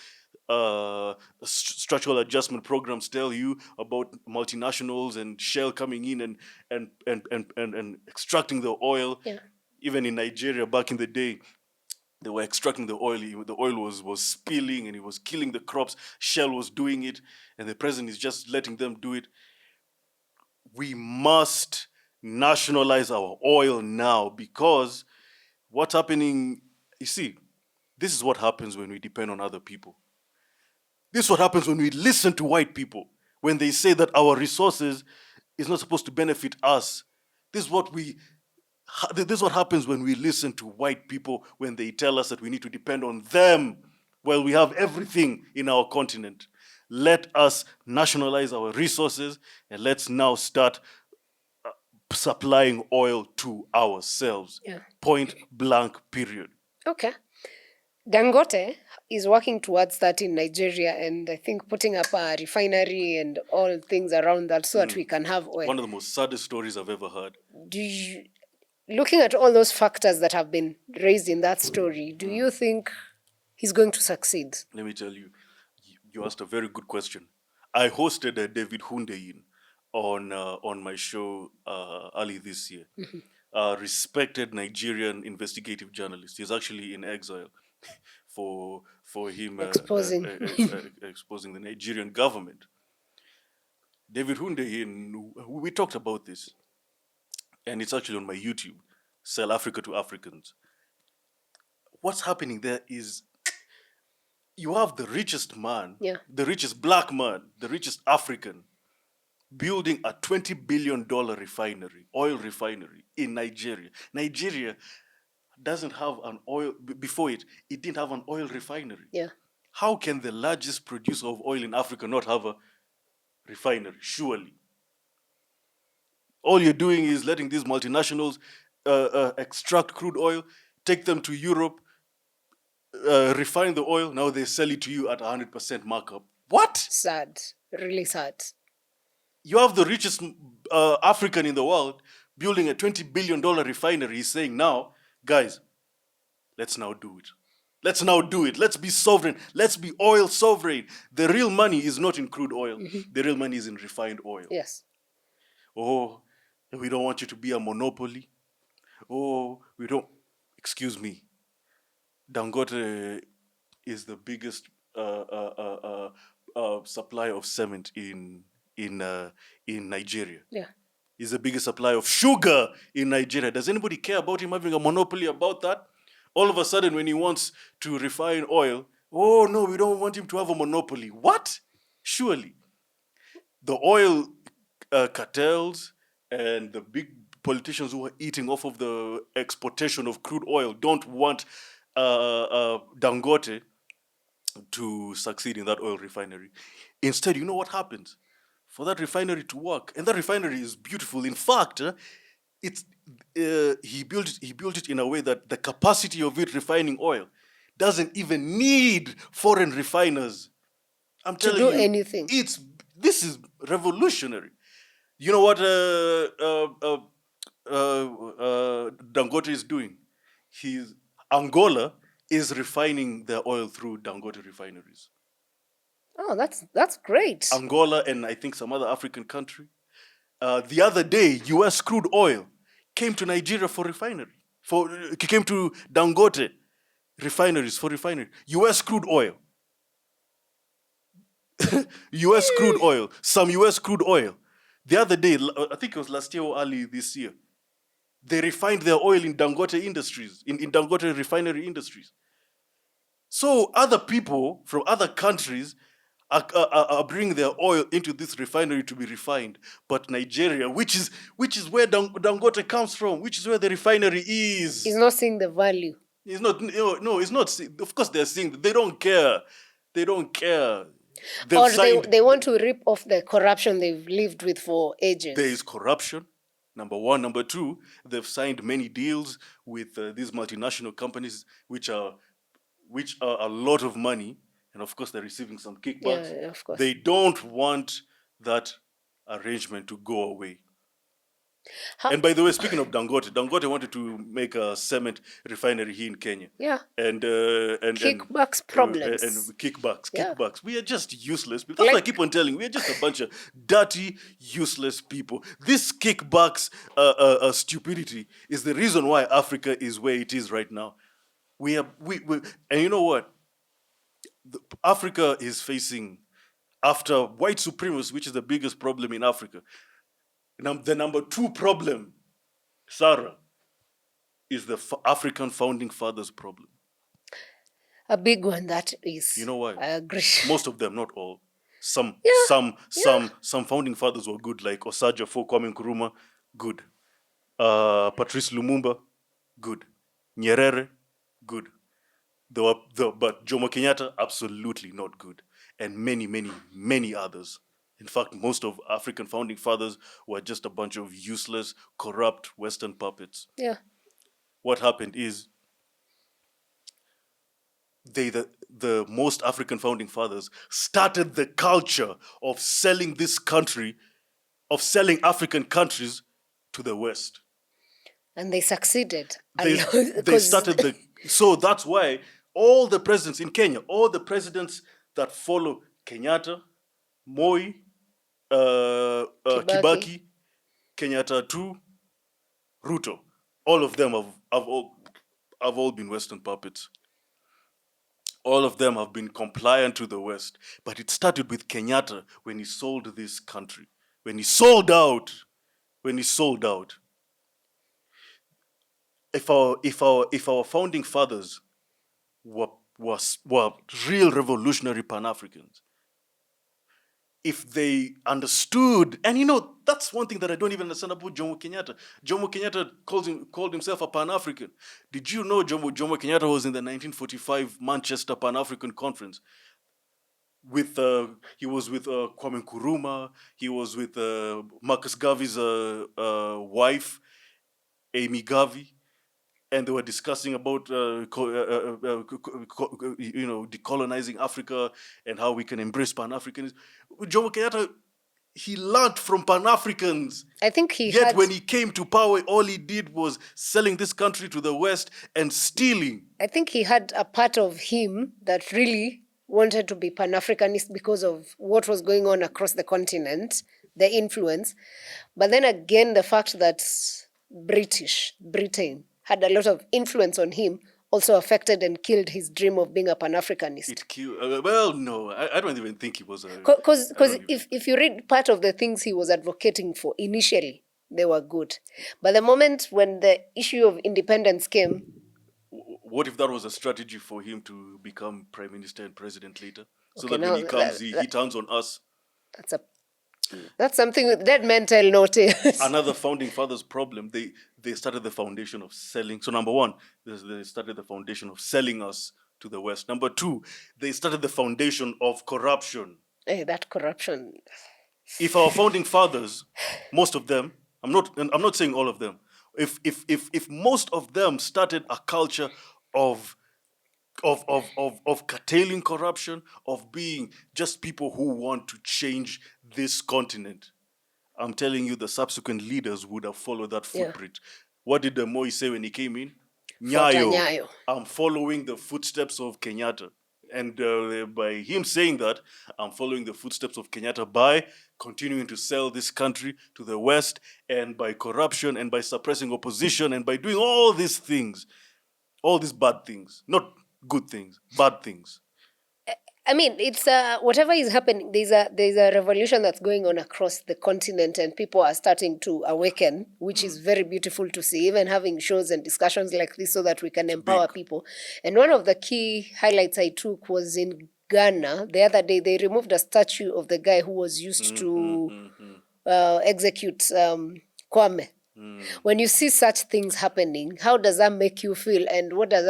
structural adjustment programs tell you about multinationals and Shell coming in and extracting the oil. Even in Nigeria back in the day, they were extracting the oil. The oil was spilling and it was killing the crops. Shell was doing it, and the president is just letting them do it. We must nationalize our oil now, because what's happening, you see, this is what happens when we depend on other people. This is what happens when we listen to white people, when they say that our resources is not supposed to benefit us. This is what happens when we listen to white people, when they tell us that we need to depend on them while we have everything in our continent. Let us nationalize our resources, and let's now start supplying oil to ourselves. Point blank, period. Okay. Dangote is working towards that in Nigeria, and I think putting up a refinery and all things around that so that we can have oil. One of the most saddest stories I've ever heard. Looking at all those factors that have been raised in that story, do you think he's going to succeed? Let me tell you, you asked a very good question. I hosted David Hundeyin on my show early this year. Respected Nigerian investigative journalist. He's actually in exile for him exposing the Nigerian government. David Hundeyin, we talked about this, and it's actually on my YouTube, Sell Africa to Africans. What's happening there is you have the richest man, the richest black man, the richest African, building a $20 billion oil refinery in Nigeria. Nigeria doesn't have an oil, before it didn't have an oil refinery. How can the largest producer of oil in Africa not have a refinery? Surely. All you're doing is letting these multinationals extract crude oil, take them to Europe, refine the oil, now they sell it to you at 100% markup. What? Sad. Really sad. You have the richest African in the world building a $20 billion refinery. He's saying, now, guys, let's now do it. Let's now do it. Let's be sovereign. Let's be oil sovereign. The real money is not in crude oil. The real money is in refined oil. Yes. Oh, we don't want you to be a monopoly. Oh, we don't. Excuse me. Dangote is the biggest supply of cement in Nigeria. Yeah. He's the biggest supplier of sugar in Nigeria. Does anybody care about him having a monopoly about that? All of a sudden, when he wants to refine oil, oh no, we don't want him to have a monopoly. What? Surely. The oil cartels and the big politicians who are eating off of the exportation of crude oil don't want Dangote to succeed in that oil refinery. Instead, you know what happens? For that refinery to work, and that refinery is beautiful. In fact, it's he built it in a way that the capacity of it refining oil doesn't even need foreign refiners. I'm To telling do you, anything. This is revolutionary. You know what Dangote is doing? Angola is refining their oil through Dangote refineries. Oh, that's great. Angola and I think some other African country. The other day, U.S. crude oil came to Nigeria for refinery. Came to Dangote refineries for refinery. U.S. crude oil. U.S. crude oil. Some U.S. crude oil. The other day, I think it was last year or early this year, they refined their oil in Dangote industries, in Dangote refinery industries. So other people from other countries are bringing their oil into this refinery to be refined. But Nigeria, which is where Dangote comes from, which is where the refinery is. He's not seeing the value. It's not, no, it's not. Of course, they're seeing. They don't care. They don't care. Or they want to rip off the corruption they've lived with for ages. There is corruption, number one. Number two, they've signed many deals with these multinational companies, which are a lot of money, and of course they're receiving some kickbacks. Yeah, of course. They don't want that arrangement to go away. And by the way, speaking of Dangote wanted to make a cement refinery here in Kenya. Yeah. And kickbacks problems. And kickbacks. Yeah. We are just useless people. That's what I keep on telling you. We are just a bunch of dirty, useless people. This kickbacks stupidity is the reason why Africa is where it is right now. We and you know what? Africa is facing, after white supremacy, which is the biggest problem in Africa, the number two problem, Sarah, is the African founding fathers problem. A big one, that is. You know why? I agree. Most of them, not all. Some founding fathers were good, like Osagyefo, Kwame Nkrumah, good. Patrice Lumumba, good. Nyerere, good. But Jomo Kenyatta, absolutely not good. And many, many, many others. In fact, most of African founding fathers were just a bunch of useless, corrupt Western puppets. Yeah. What happened is the most African founding fathers started the culture of selling this country, of selling African countries to the West. And they succeeded. They started so that's why all the presidents in Kenya, all the presidents that follow Kenyatta, Moi, Kibaki, Kenyatta II, Ruto, all of them have all been Western puppets. All of them have been compliant to the West. But it started with Kenyatta when he sold this country. When he sold out. If our founding fathers were real revolutionary Pan-Africans, if they understood, and that's one thing that I don't even understand about Jomo Kenyatta. Jomo Kenyatta called himself a Pan-African. Did you know Jomo Kenyatta was in the 1945 Manchester Pan-African Conference? He was with Kwame Nkrumah. He was with Marcus Garvey's wife, Amy Garvey. And they were discussing about decolonizing Africa and how we can embrace Pan-Africanism. Jomo Kenyatta, He learned from Pan-Africans. I think he Yet had. when he came to power, all he did was selling this country to the West and stealing. I think he had a part of him that really wanted to be Pan-Africanist because of what was going on across the continent, the influence. But then again, the fact that Britain, had a lot of influence on him also affected and killed his dream of being a Pan-Africanist. It killed. Well, no, I don't even think he was a. Because if you read part of the things he was advocating for initially, they were good. But the moment when the issue of independence came, what if that was a strategy for him to become prime minister and president later? So Okay, that when he now comes, he turns on us. that's something that men tell no tales. Another founding fathers problem, they started the foundation of selling. So number one, they started the foundation of selling us to the West. Number two, they started the foundation of corruption. Hey, that corruption. If our founding fathers, most of them, I'm not saying all of them, if most of them started a culture of curtailing corruption, of being just people who want to change this continent, I'm telling you, the subsequent leaders would have followed that footprint. Yeah. What did the Moi say when he came in? Nyayo. I'm following the footsteps of Kenyatta. And by him saying that, I'm following the footsteps of Kenyatta by continuing to sell this country to the West, and by corruption, and by suppressing opposition, and by doing all these things, all these bad things, not good things, bad things. I mean, it's whatever is happening. There's a revolution that's going on across the continent, and people are starting to awaken, which is very beautiful to see. Even having shows and discussions like this, so that we can empower people. And one of the key highlights I took was in Ghana the other day. They removed a statue of the guy who was used to execute Kwame. When you see such things happening, how does that make you feel, and what does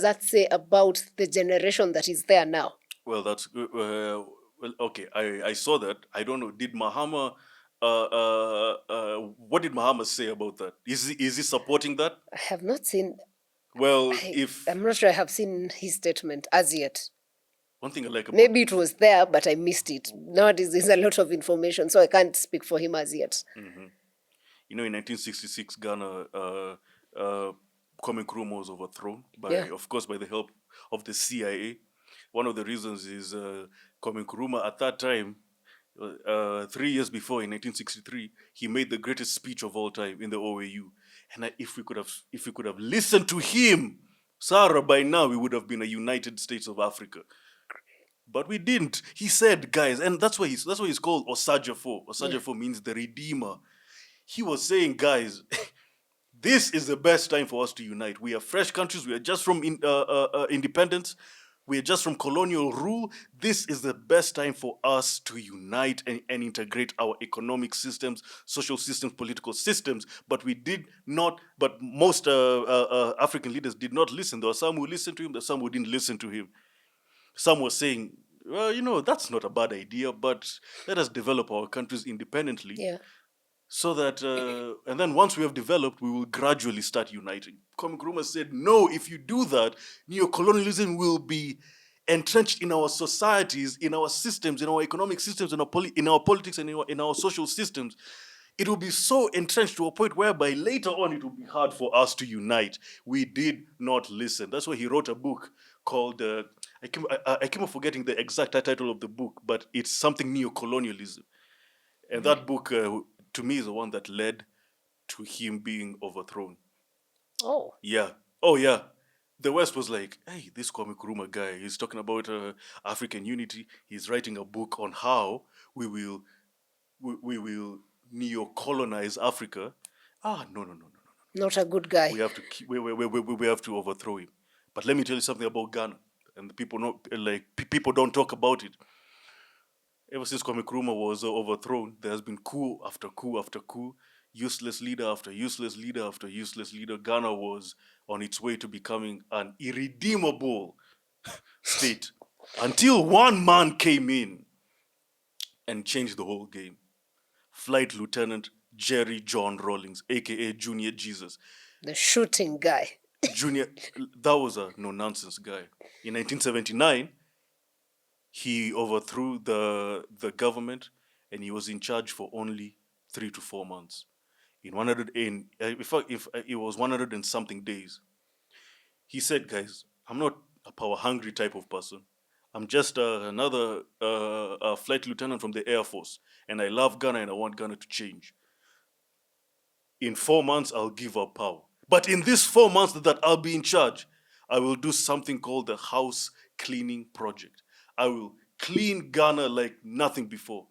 that say about the generation that is there now? Well, that's well, okay. I saw that. I don't know. Did Mahama? What did Mahama say about that? Is he supporting that? I have not seen. Well, I'm not sure I have seen his statement as yet. One thing I like about, maybe it was there, but I missed it. Nowadays, there's a lot of information, so I can't speak for him as yet. Mm-hmm. You know, in 1966, Ghana, Kwame Nkrumah was overthrown of course, by the help of the CIA. One of the reasons is Kwame Nkrumah at that time, 3 years before, in 1963, he made the greatest speech of all time in the OAU. And if we could have listened to him, Sarah, by now we would have been a United States of Africa. But we didn't. He said, guys, and that's why he's called Osajafo. Osajafo means the Redeemer. He was saying, guys, this is the best time for us to unite. We are fresh countries. We are just from independence. We are just from colonial rule. This is the best time for us to unite and integrate our economic systems, social systems, political systems. But we did not, but most African leaders did not listen. There were some who listened to him, there were some who didn't listen to him. Some were saying, well, that's not a bad idea, but let us develop our countries independently. Yeah. So that, and then once we have developed, we will gradually start uniting. Kwame Nkrumah said, no, if you do that, neocolonialism will be entrenched in our societies, in our systems, in our economic systems, in our politics, and in our social systems. It will be so entrenched to a point whereby later on it will be hard for us to unite. We did not listen. That's why he wrote a book called, I keep on forgetting the exact title of the book, but it's something neocolonialism. And that book, to me, is the one that led to him being overthrown. Oh. Yeah. Oh, yeah. The West was like, hey, this Kwame Nkrumah guy, he's talking about African unity. He's writing a book on how we will neo-colonize Africa. No. Not a good guy. We have to we have to overthrow him. But let me tell you something about Ghana, and people don't talk about it. Ever since Kwame Nkrumah was overthrown, there has been coup after coup after coup, useless leader after useless leader after useless leader. Ghana was on its way to becoming an irredeemable state until one man came in and changed the whole game. Flight Lieutenant Jerry John Rawlings, aka Junior Jesus. The shooting guy. That was a no-nonsense guy. In 1979, he overthrew the government and he was in charge for only 3 to 4 months. In 100, if it was 100 and something days, he said, "Guys, I'm not a power hungry type of person. I'm just another flight lieutenant from the Air Force, and I love Ghana and I want Ghana to change. In 4 months, I'll give up power. But in these 4 months that I'll be in charge, I will do something called the house cleaning project. I will clean Ghana like nothing before."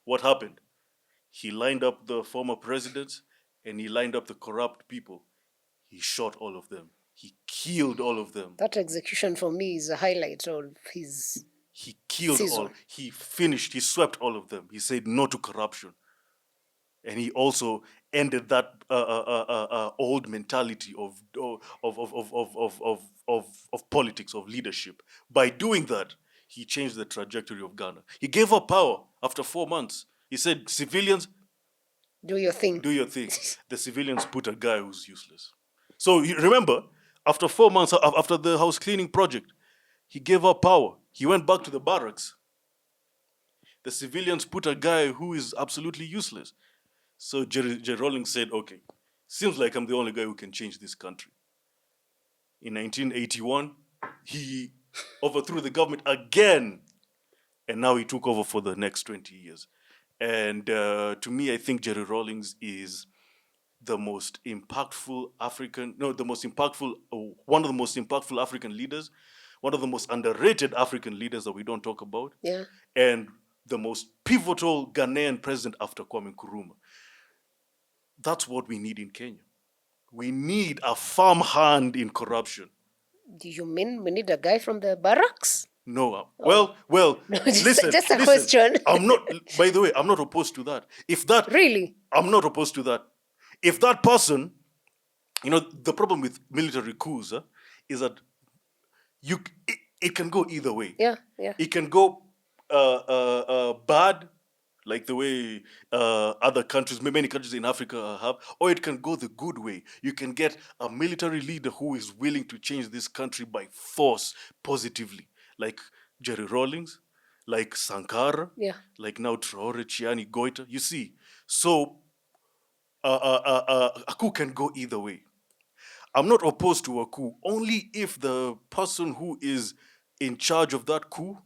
What happened? He lined up the former presidents and he lined up the corrupt people. He shot all of them. He killed all of them. That execution for me is a highlight of his He killed season. all. He finished. He swept all of them. He said no to corruption, and he also ended that old mentality of politics, of leadership. By doing that, he changed the trajectory of Ghana. He gave up power after 4 months. He said, "Civilians, Do your thing. do your thing." The civilians put a guy who's useless. So remember, after 4 months, after the house cleaning project, he gave up power. He went back to the barracks. The civilians put a guy who is absolutely useless. So Jerry Rawlings said, "Okay, seems like I'm the only guy who can change this country." In 1981, he overthrew the government again, and now he took over for the next 20 years. And to me, I think Jerry Rawlings is the most impactful African, no, the most impactful, one of the most impactful African leaders, one of the most underrated African leaders that we don't talk about, Yeah. and the most pivotal Ghanaian president after Kwame Nkrumah. That's what we need in Kenya. We need a firm hand in corruption. Do you mean we need a guy from the barracks? No, Oh. well, No, just, listen, just a listen. question. I'm not. By the way, I'm not opposed to that. If that, Really? I'm not opposed to that. If that person, the problem with military coups is that it can go either way. Yeah, yeah. It can go bad, like the way other countries, many countries in Africa have, or it can go the good way. You can get a military leader who is willing to change this country by force positively, like Jerry Rawlings, like Sankara, Yeah. like now Traore, Chiani, Goita. You see, so a coup can go either way. I'm not opposed to a coup only if the person who is in charge of that coup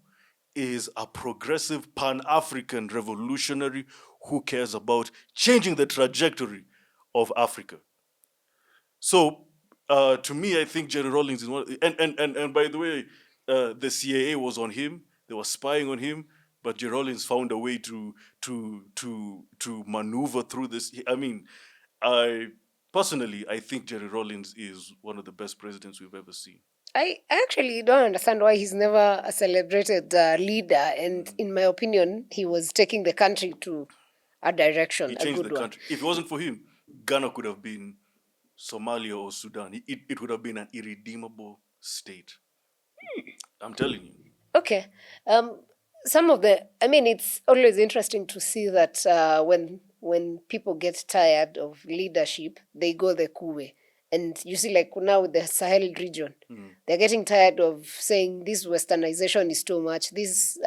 is a progressive pan-African revolutionary who cares about changing the trajectory of Africa. So to me, I think Jerry Rawlings is one. And by the way, the CIA was on him. They were spying on him, but Jerry Rawlings found a way to maneuver through this. I mean, I personally, I think Jerry Rawlings is one of the best presidents we've ever seen. I actually don't understand why he's never a celebrated leader. And in my opinion, he was taking the country to a direction, He a changed good the one. country. If it wasn't for him, Ghana could have been Somalia or Sudan. It would have been an irredeemable state. I'm telling you. Okay. It's always interesting to see that when people get tired of leadership, they go the coup way. And you see, like now with the Sahel region, they're getting tired of saying this westernization is too much, this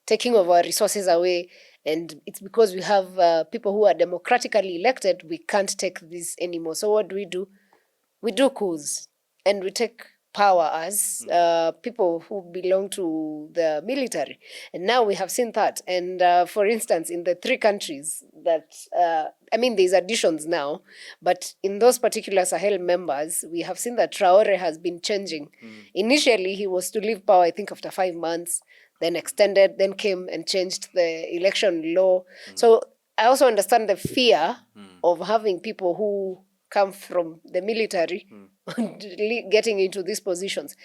taking of our resources away. And it's because we have people who are democratically elected, we can't take this anymore. So what do? We do coups and we take power as people who belong to the military. And now we have seen that. And for instance, in the 3 countries that, there's additions now, but in those particular Sahel members, we have seen that Traore has been changing. Initially, he was to leave power, I think, after 5 months, then extended, then came and changed the election law. So I also understand the fear of having people who come from the military getting into these positions.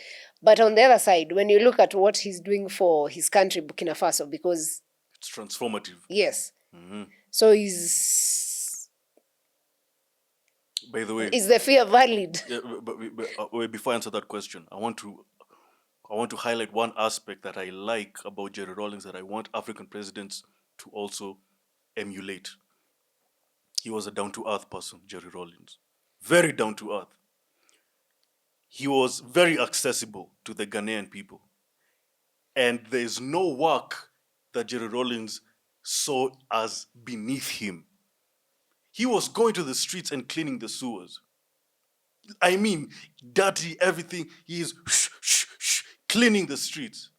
But on the other side, when you look at what he's doing for his country, Burkina Faso, because it's transformative. Yes. So by the way, is the fear valid? Yeah, but before I answer that question, I want to highlight one aspect that I like about Jerry Rawlings that I want African presidents to also emulate. He was a down-to-earth person, Jerry Rawlings. Very down-to-earth. He was very accessible to the Ghanaian people. And there's no work that Jerry Rawlings saw as beneath him. He was going to the streets and cleaning the sewers. I mean, dirty everything. He is cleaning the streets.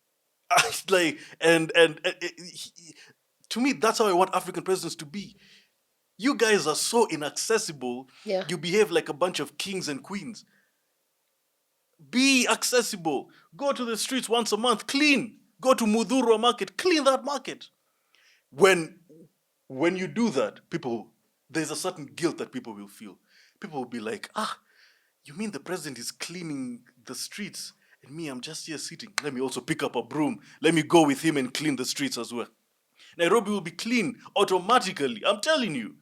Like, to me, that's how I want African presidents to be. You guys are so inaccessible. Yeah. You behave like a bunch of kings and queens. Be accessible. Go to the streets once a month, clean. Go to Mudhurwa market, clean that market. When you do that, there's a certain guilt that people will feel. People will be like, you mean the president is cleaning the streets? And me, I'm just here sitting. Let me also pick up a broom. Let me go with him and clean the streets as well. Nairobi will be clean automatically. I'm telling you.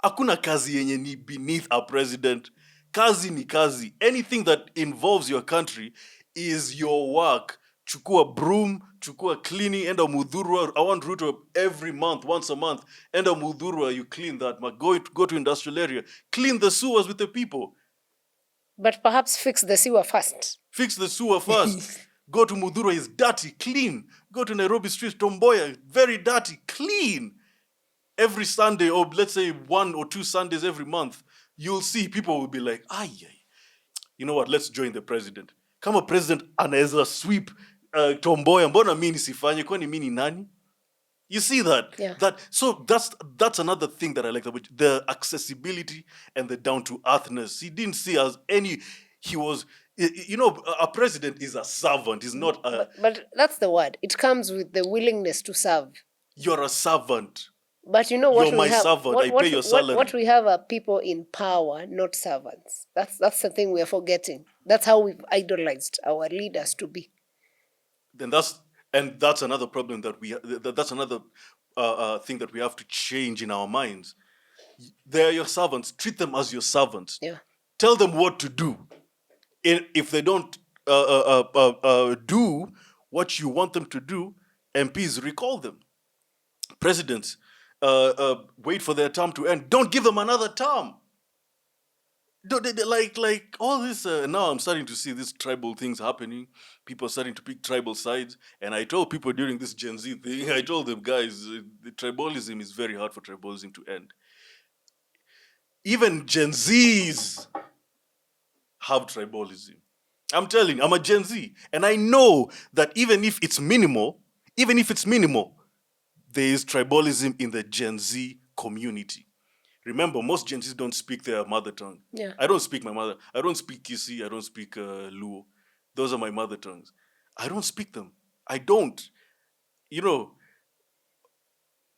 Hakuna kazi yenye ni beneath a president. Kazi ni kazi. Anything that involves your country is your work. Chukua broom, chukua cleaning, enda Mudhurwa. I want Ruto every month, once a month. Enda Mudhurwa, you clean that. Go to industrial area. Clean the sewers with the people. But perhaps fix the sewer first. Fix the sewer first. Go to Mudhurwa, it's dirty, clean. Go to Nairobi Street, Tomboya, very dirty, clean. Every Sunday, or let's say 1 or 2 Sundays every month, you'll see people will be like, you know what, let's join the president. Kama president anaweza sweep Tomboya, mbona mimi nisifanye? Kwani mimi ni nani? You see that? Yeah. So that's another thing that I like about the accessibility and the down-to-earthness. He didn't see as he was, a president is a servant. He's not a... But that's the word. It comes with the willingness to serve. You're a servant. But you know what You're my servant. I pay your salary. What we have are people in power, not servants. That's the thing we are forgetting. That's how we've idolized our leaders to be. Then that's another problem that's another thing that we have to change in our minds. They're your servants. Treat them as your servants. Yeah. Tell them what to do. If they don't do what you want them to do, MPs recall them. Presidents wait for their term to end. Don't give them another term. Like all this. Now I'm starting to see these tribal things happening. People are starting to pick tribal sides. And I told people during this Gen Z thing, I told them, guys, the tribalism is very hard for tribalism to end. Even Gen Zs have tribalism. I'm telling you, I'm a Gen Z. And I know that even if it's minimal, there is tribalism in the Gen Z community. Remember, most Gen Zs don't speak their mother tongue. Yeah. I don't speak my mother. I don't speak Kisi. I don't speak Luo. Those are my mother tongues. I don't speak them. I don't.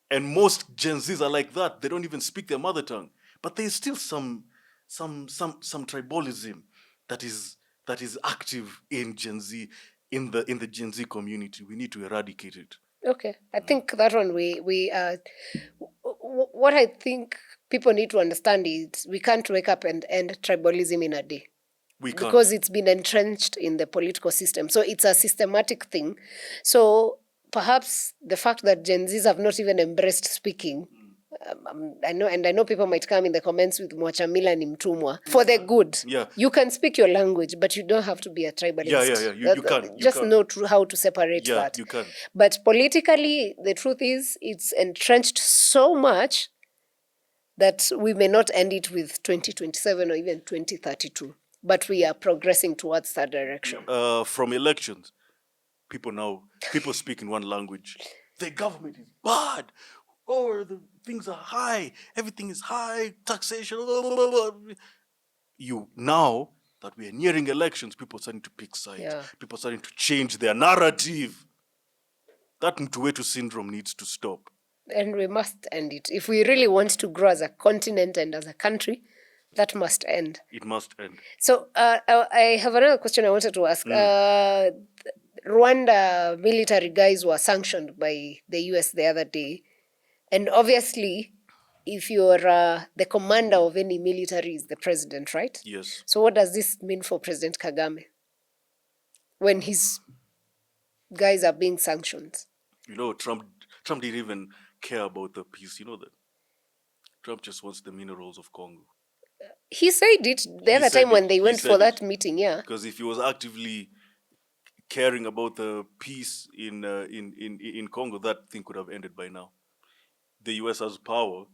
And most Gen Zs are like that. They don't even speak their mother tongue. But there's still some tribalism that is active in Gen Z, in the Gen Z community. We need to eradicate it. Okay, I think that one we what I think people need to understand is we can't wake up and end tribalism in a day. We can't. Because it's been entrenched in the political system. So it's a systematic thing. So perhaps the fact that Gen Zs have not even embraced speaking, I know people might come in the comments with Mwachamila ni mtumwa for the good. Yeah. You can speak your language, but you don't have to be a tribalist. Yeah. You can. Just know how to separate that. You can. But politically, the truth is, it's entrenched so much that we may not end it with 2027 or even 2032. But we are progressing towards that direction. From elections, people speak in one language. The government is bad. Oh, the things are high. Everything is high. Taxation. Now that we are nearing elections, people are starting to pick sides. Yeah. People are starting to change their narrative. That Mtuwetu syndrome needs to stop. And we must end it. If we really want to grow as a continent and as a country, that must end. It must end. So I have another question I wanted to ask. Rwanda military guys were sanctioned by the US the other day. And obviously, if you're the commander of any military is the president, right? Yes. So what does this mean for President Kagame when his guys are being sanctioned? Trump didn't even care about the peace. You know that? Trump just wants the minerals of Congo. He said it the other time when they went for that meeting, yeah. Because if he was actively caring about the peace in Congo, that thing could have ended by now. the US has power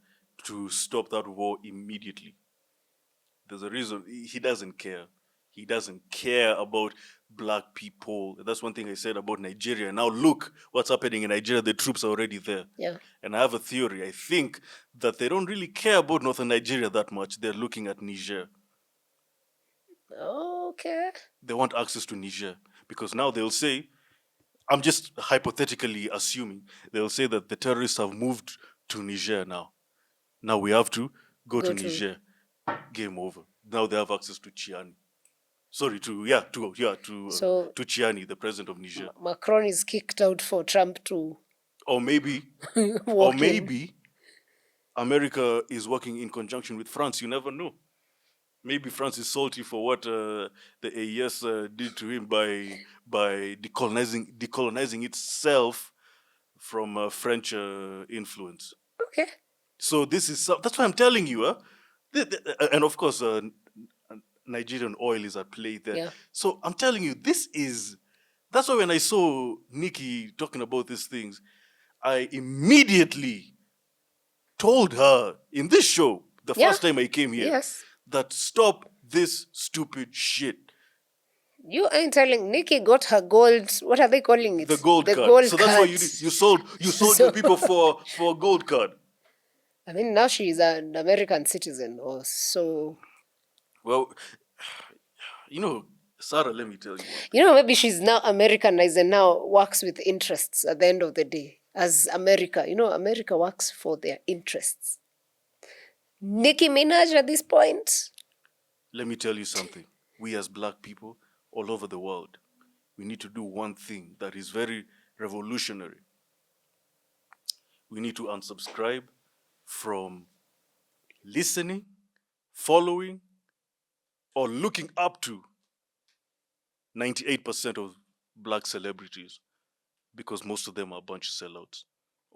to stop that war immediately. There's a reason. He doesn't care. He doesn't care about black people. That's one thing I said about Nigeria. Now look what's happening in Nigeria. The troops are already there. Yeah. And I have a theory. I think that they don't really care about northern Nigeria that much. They're looking at Niger. Okay. They want access to Niger because now they'll say, I'm just hypothetically assuming, they'll say that the terrorists have moved to Niger now. Now we have to go to Niger. Game over. Now they have access to Chiani. Sorry, to Chiani, the president of Niger. Macron is kicked out for Trump to Or maybe walk in. America is working in conjunction with France. You never know. Maybe France is salty for what the AES did to him by decolonizing itself from French influence. Okay. So that's why I'm telling you. And of course, Nigerian oil is at play there. Yeah. So I'm telling you, that's why when I saw Nikki talking about these things, I immediately told her in this show, the first time I came here, that stop this stupid shit. You ain't telling. Nikki got her gold. What are they calling it? The gold card. So that's why you sold your people for a gold card. I mean, now she's an American citizen, or so. Well, Sarah, let me tell you. Maybe she's now Americanized and now works with interests at the end of the day. As America, America works for their interests. Nicki Minaj at this point? Let me tell you something. We as black people all over the world, we need to do one thing that is very revolutionary. We need to unsubscribe from listening, following, or looking up to 98% of black celebrities, because most of them are a bunch of sellouts.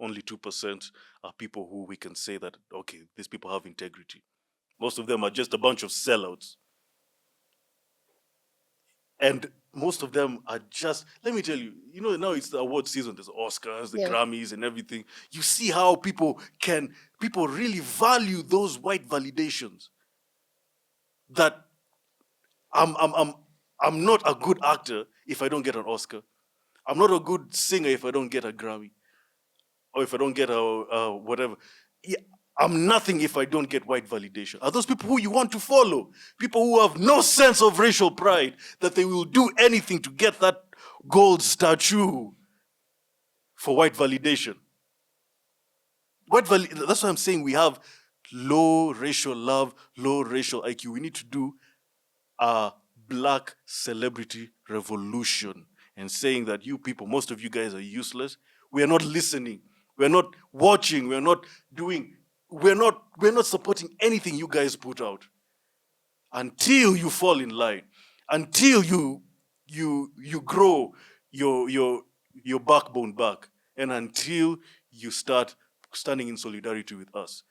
Only 2% are people who we can say that, okay, these people have integrity. Most of them are just a bunch of sellouts. And most of them are just, let me tell you, now it's the award season, there's Oscars, the Grammys and everything. You see how people really value those white validations. That I'm not a good actor if I don't get an Oscar. I'm not a good singer if I don't get a Grammy. Or if I don't get a whatever. Yeah, I'm nothing if I don't get white validation. Are those people who you want to follow? People who have no sense of racial pride, that they will do anything to get that gold statue for white validation. That's why I'm saying we have low racial love, low racial IQ. We need to do a black celebrity revolution and saying that you people, most of you guys are useless. We are not listening. We're not watching. We're not supporting anything you guys put out until you fall in line, until you grow your backbone back, and until you start standing in solidarity with us.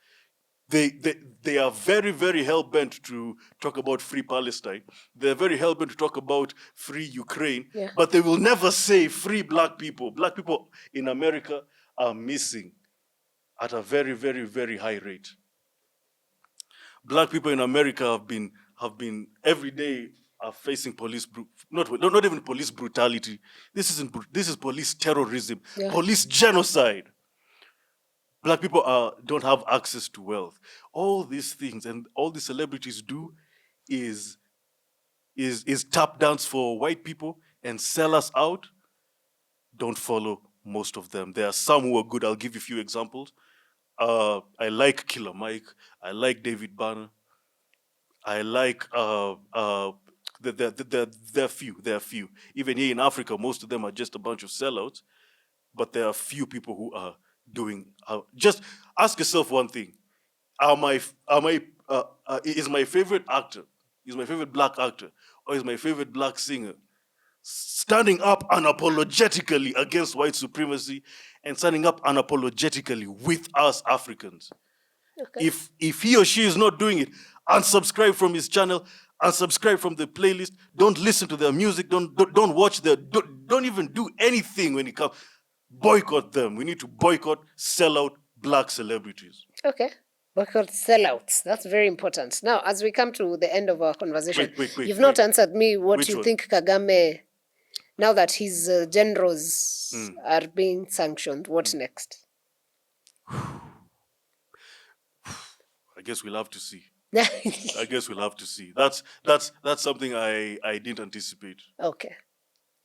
They are very, very hell-bent to talk about free Palestine. They're very hell-bent to talk about free Ukraine, but they will never say free black people. Black people in America are missing at a very, very, very high rate. Black people in America have been every day are facing police, not even police brutality. This is police terrorism, police genocide. Black people don't have access to wealth. All these things and all the celebrities do is tap dance for white people and sell us out. Don't follow most of them. There are some who are good. I'll give you a few examples. I like Killer Mike. I like David Banner. I like there are few. Even here in Africa, most of them are just a bunch of sellouts. But there are few people who are doing. Just ask yourself one thing: is my favorite actor, is my favorite black actor, or is my favorite black singer standing up unapologetically against white supremacy and standing up unapologetically with us Africans? Okay. If he or she is not doing it, unsubscribe from his channel, unsubscribe from the playlist. Don't listen to their music. Don't watch their. Don't even do anything when it comes. Boycott them. We need to boycott, sell out black celebrities. Okay. We're called sellouts. That's very important. Now, as we come to the end of our conversation, you've not answered me what Which you one? think Kagame, now that his generals Mm. are being sanctioned, what next? I guess we'll have to see. I guess we'll have to see. That's something I didn't anticipate, Okay.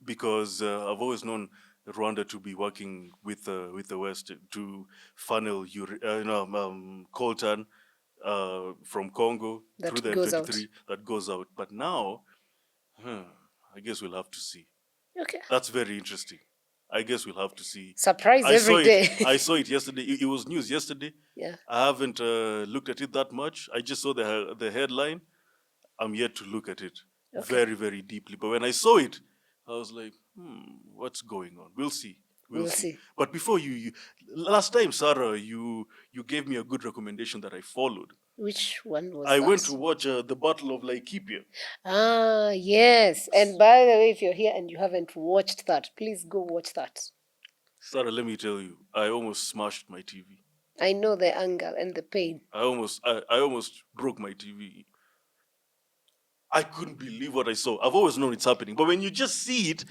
because I've always known Rwanda to be working with the West to funnel coltan from Congo That through the goes out. M23 that goes out. But now, I guess we'll have to see. Okay. That's very interesting. I guess we'll have to see. Surprise I saw every day. I saw it yesterday. It was news yesterday. Yeah. I haven't looked at it that much. I just saw the headline. I'm yet to look at it very, very deeply. But when I saw it, I was like, what's going on? We'll see. We'll see. But before you last time, Sarah, you gave me a good recommendation that I followed. Which one was I that? went to watch the Battle of Laikipia. Ah, yes. And by the way, if you're here and you haven't watched that, please go watch that. Sarah, let me tell you, I almost smashed my TV. I know the anger and the pain. I almost broke my TV. I couldn't believe what I saw. I've always known it's happening, but when you just see it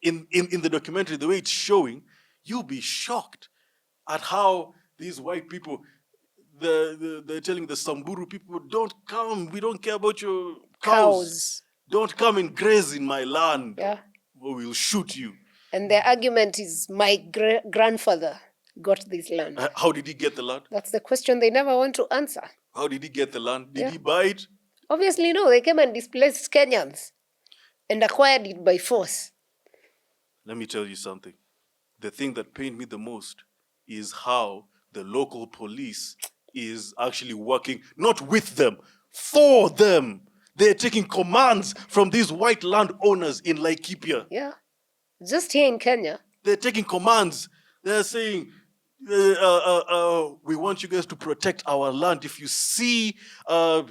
in the documentary, the way it's showing, you'll be shocked at how these white people, they're telling the Samburu people, don't come, we don't care about your cows. Don't come and graze in my land, or we'll shoot you. And their argument is, my grandfather got this land. How did he get the land? That's the question they never want to answer. How did he get the land? Did he buy it? Obviously, no. They came and displaced Kenyans and acquired it by force. Let me tell you something. The thing that pained me the most is how the local police is actually working, not with them, for them. They're taking commands from these white landowners in Laikipia. Yeah. Just here in Kenya. They're taking commands. They're saying, we want you guys to protect our land. If you see a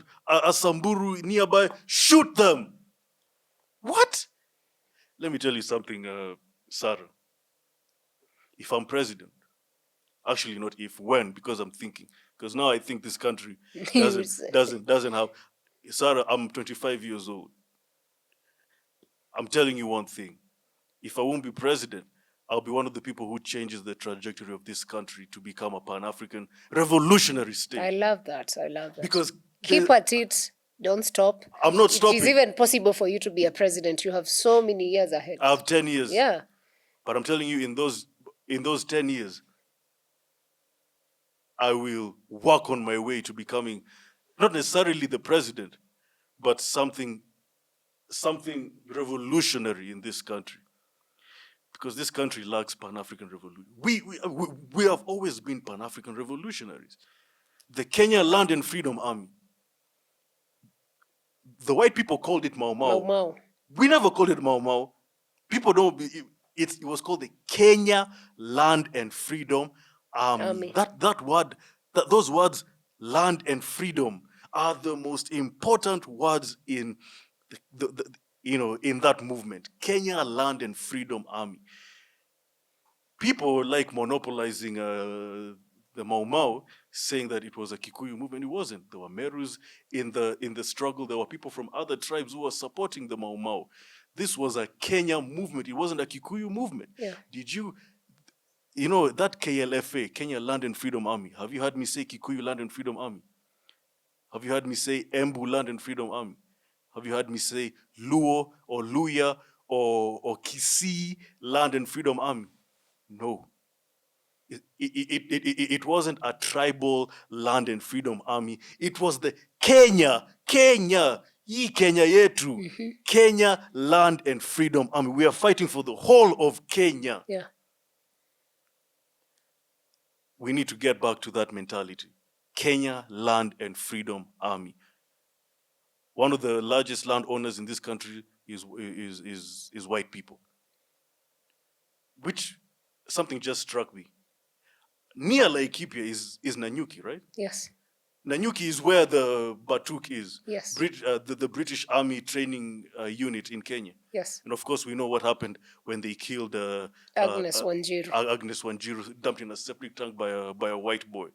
Samburu nearby, shoot them. What? Let me tell you something, Sarah. If I'm president, actually not if, when, because I'm thinking. Because now I think this country doesn't have. Sarah, I'm 25 years old. I'm telling you one thing. If I won't be president, I'll be one of the people who changes the trajectory of this country to become a Pan-African revolutionary state. I love that. Because keep at it. Don't stop. I'm not stopping. It is even possible for you to be a president. You have so many years ahead. I have 10 years. Yeah. But I'm telling you, in those 10 years, I will work on my way to becoming not necessarily the president, but something revolutionary in this country. Because this country lacks Pan-African revolution. We have always been Pan-African revolutionaries. The Kenya Land and Freedom Army. The white people called it Mau Mau. Mau Mau. We never called it Mau Mau. People don't believe it was called the Kenya Land and Freedom Army. That word, those words, land and freedom, are the most important words in in that movement. Kenya Land and Freedom Army. People like monopolizing the Mau Mau, saying that it was a Kikuyu movement. It wasn't. There were Merus in the struggle. There were people from other tribes who were supporting the Mau Mau. This was a Kenya movement. It wasn't a Kikuyu movement. Yeah. Did you that KLFA, Kenya Land and Freedom Army? Have you heard me say Kikuyu Land and Freedom Army? Have you heard me say Embu Land and Freedom Army? Have you heard me say Luo or Luya or Kisii Land and Freedom Army? No. It wasn't a tribal land and freedom army. It was the Kenya yetu, Kenya Land and Freedom Army. We are fighting for the whole of Kenya. Yeah. We need to get back to that mentality. Kenya Land and Freedom Army. One of the largest landowners in this country is white people. Which something just struck me. Near Laikipia is Nanyuki, right? Yes. Nanyuki is where the Batuk is. Yes. The British Army training unit in Kenya. Yes. And of course, we know what happened when they killed Agnes Wanjiru. Agnes Wanjiru, dumped in a septic tank by a white boy.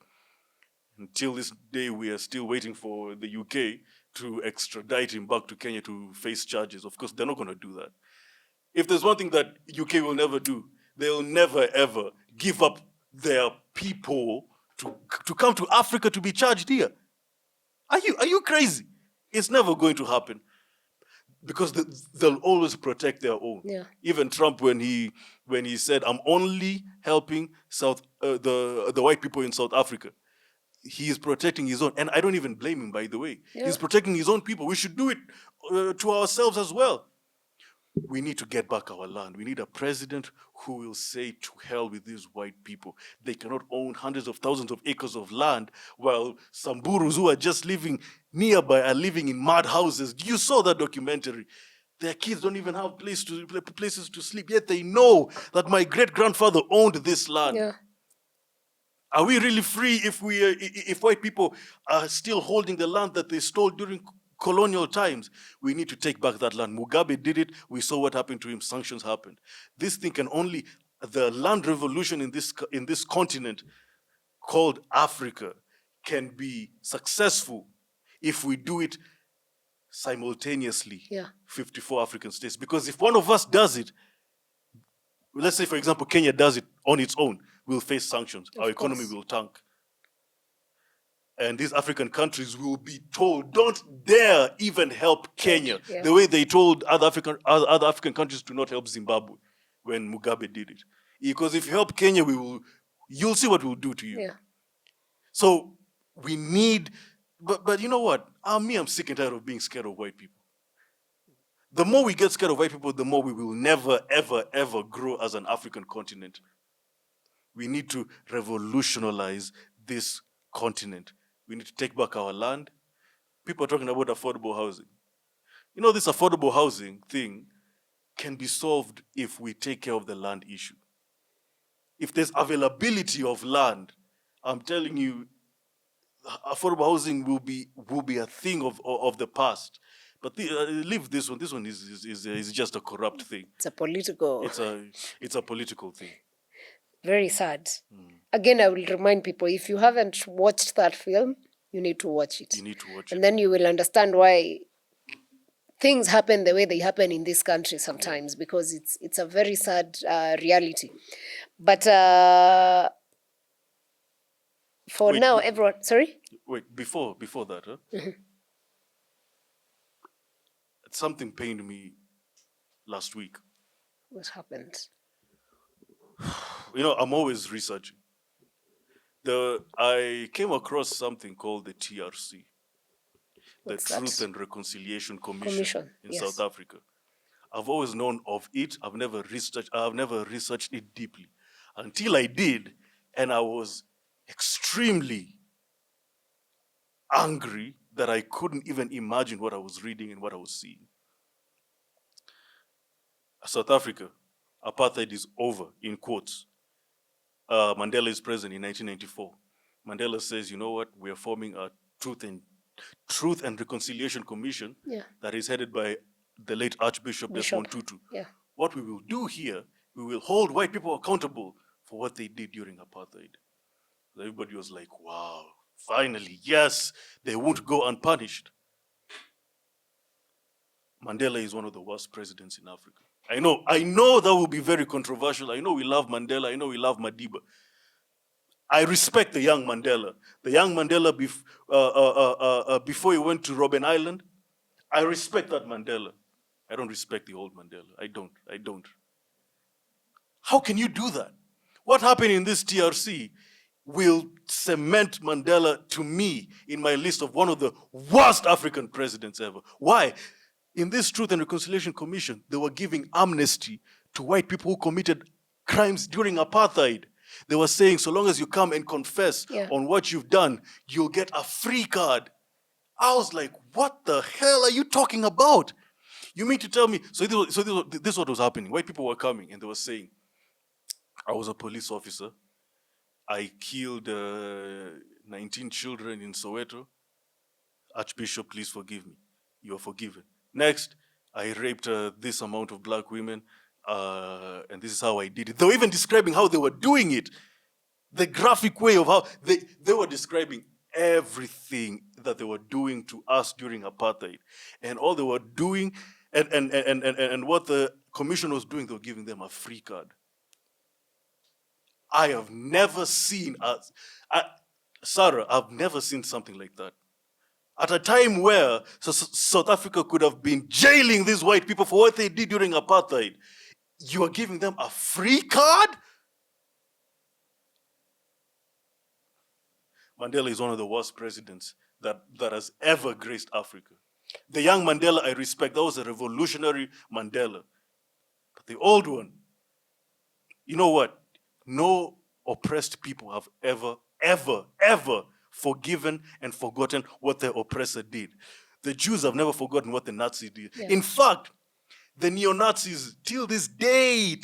Until this day, we are still waiting for the UK to extradite him back to Kenya to face charges. Of course, they're not going to do that. If there's one thing that UK will never do, they'll never ever give up their people to come to Africa to be charged here. Are you crazy? It's never going to happen because they'll always protect their own. Yeah. Even Trump, when he said, "I'm only helping the white people in South Africa," he is protecting his own, and I don't even blame him. By the way, he's protecting his own people. We should do it to ourselves as well. We need to get back our land. We need a president who will say, to hell with these white people. They cannot own hundreds of thousands of acres of land while Samburus who are just living nearby are living in mud houses. You saw that documentary. Their kids don't even have places to sleep, yet they know that my great-grandfather owned this land. Yeah. Are we really free if white people are still holding the land that they stole during colonial times? We need to take back that land. Mugabe did it. We saw what happened to him. Sanctions happened. This thing can only, the land revolution in this continent called Africa can be successful if we do it simultaneously. Yeah. 54 African states. Because if one of us does it, let's say, for example, Kenya does it on its own, we'll face sanctions. Our economy will tank. And these African countries will be told, don't dare even help Kenya, the way they told other African countries to not help Zimbabwe when Mugabe did it. Because if you help Kenya, you'll see what we'll do to you. Yeah. So we need, but you know what? I'm sick and tired of being scared of white people. The more we get scared of white people, the more we will never, ever, ever grow as an African continent. We need to revolutionize this continent. We need to take back our land. People are talking about affordable housing. You know, this affordable housing thing can be solved if we take care of the land issue. If there's availability of land, I'm telling you, affordable housing will be a thing of the past. But leave this one. This one is just a corrupt thing. It's a political. It's a political thing. Very sad. Again, I will remind people, if you haven't watched that film, you need to watch it. You need to watch it. And then you will understand why things happen the way they happen in this country sometimes, because it's a very sad reality. But now, everyone... Sorry? Wait, before that, huh? Something pained me last week. What happened? You know, I'm always researching. I came across something called the TRC, the Truth and Reconciliation Commission in South Africa. I've always known of it. I've never researched it deeply until I did, and I was extremely angry that I couldn't even imagine what I was reading and what I was seeing. South Africa, apartheid is over, in quotes. Mandela is president in 1994. Mandela says, you know what, we are forming a Truth and Reconciliation Commission that is headed by the late Archbishop Desmond Tutu. Yeah. What we will do here, we will hold white people accountable for what they did during apartheid. Everybody was like, wow, finally, yes, they won't go unpunished. Mandela is one of the worst presidents in Africa. I know that will be very controversial. I know we love Mandela. I know we love Madiba. I respect the young Mandela. The young Mandela before he went to Robben Island, I respect that Mandela. I don't respect the old Mandela. I don't. How can you do that? What happened in this TRC will cement Mandela, to me, in my list of one of the worst African presidents ever. Why? In this Truth and Reconciliation Commission, they were giving amnesty to white people who committed crimes during apartheid. They were saying, so long as you come and confess on what you've done, you'll get a free card. I was like, what the hell are you talking about? You mean to tell me? So this is what was happening. White people were coming and they were saying, I was a police officer I killed 19 children in Soweto. Archbishop, please forgive me. You are forgiven. Next, I raped this amount of black women, and this is how I did it. They were even describing how they were doing it. The graphic way of how they were describing everything that they were doing to us during apartheid. And all they were doing, and what the commission was doing, they were giving them a free card. I have never seen Sarah, I've never seen something like that. At a time where South Africa could have been jailing these white people for what they did during apartheid, you are giving them a free card? Mandela is one of the worst presidents that has ever graced Africa. The young Mandela I respect, that was a revolutionary Mandela. But the old one, you know what? No oppressed people have ever forgiven and forgotten what their oppressor did. The Jews have never forgotten what the Nazis did. Yeah. In fact, the neo-Nazis, till this day,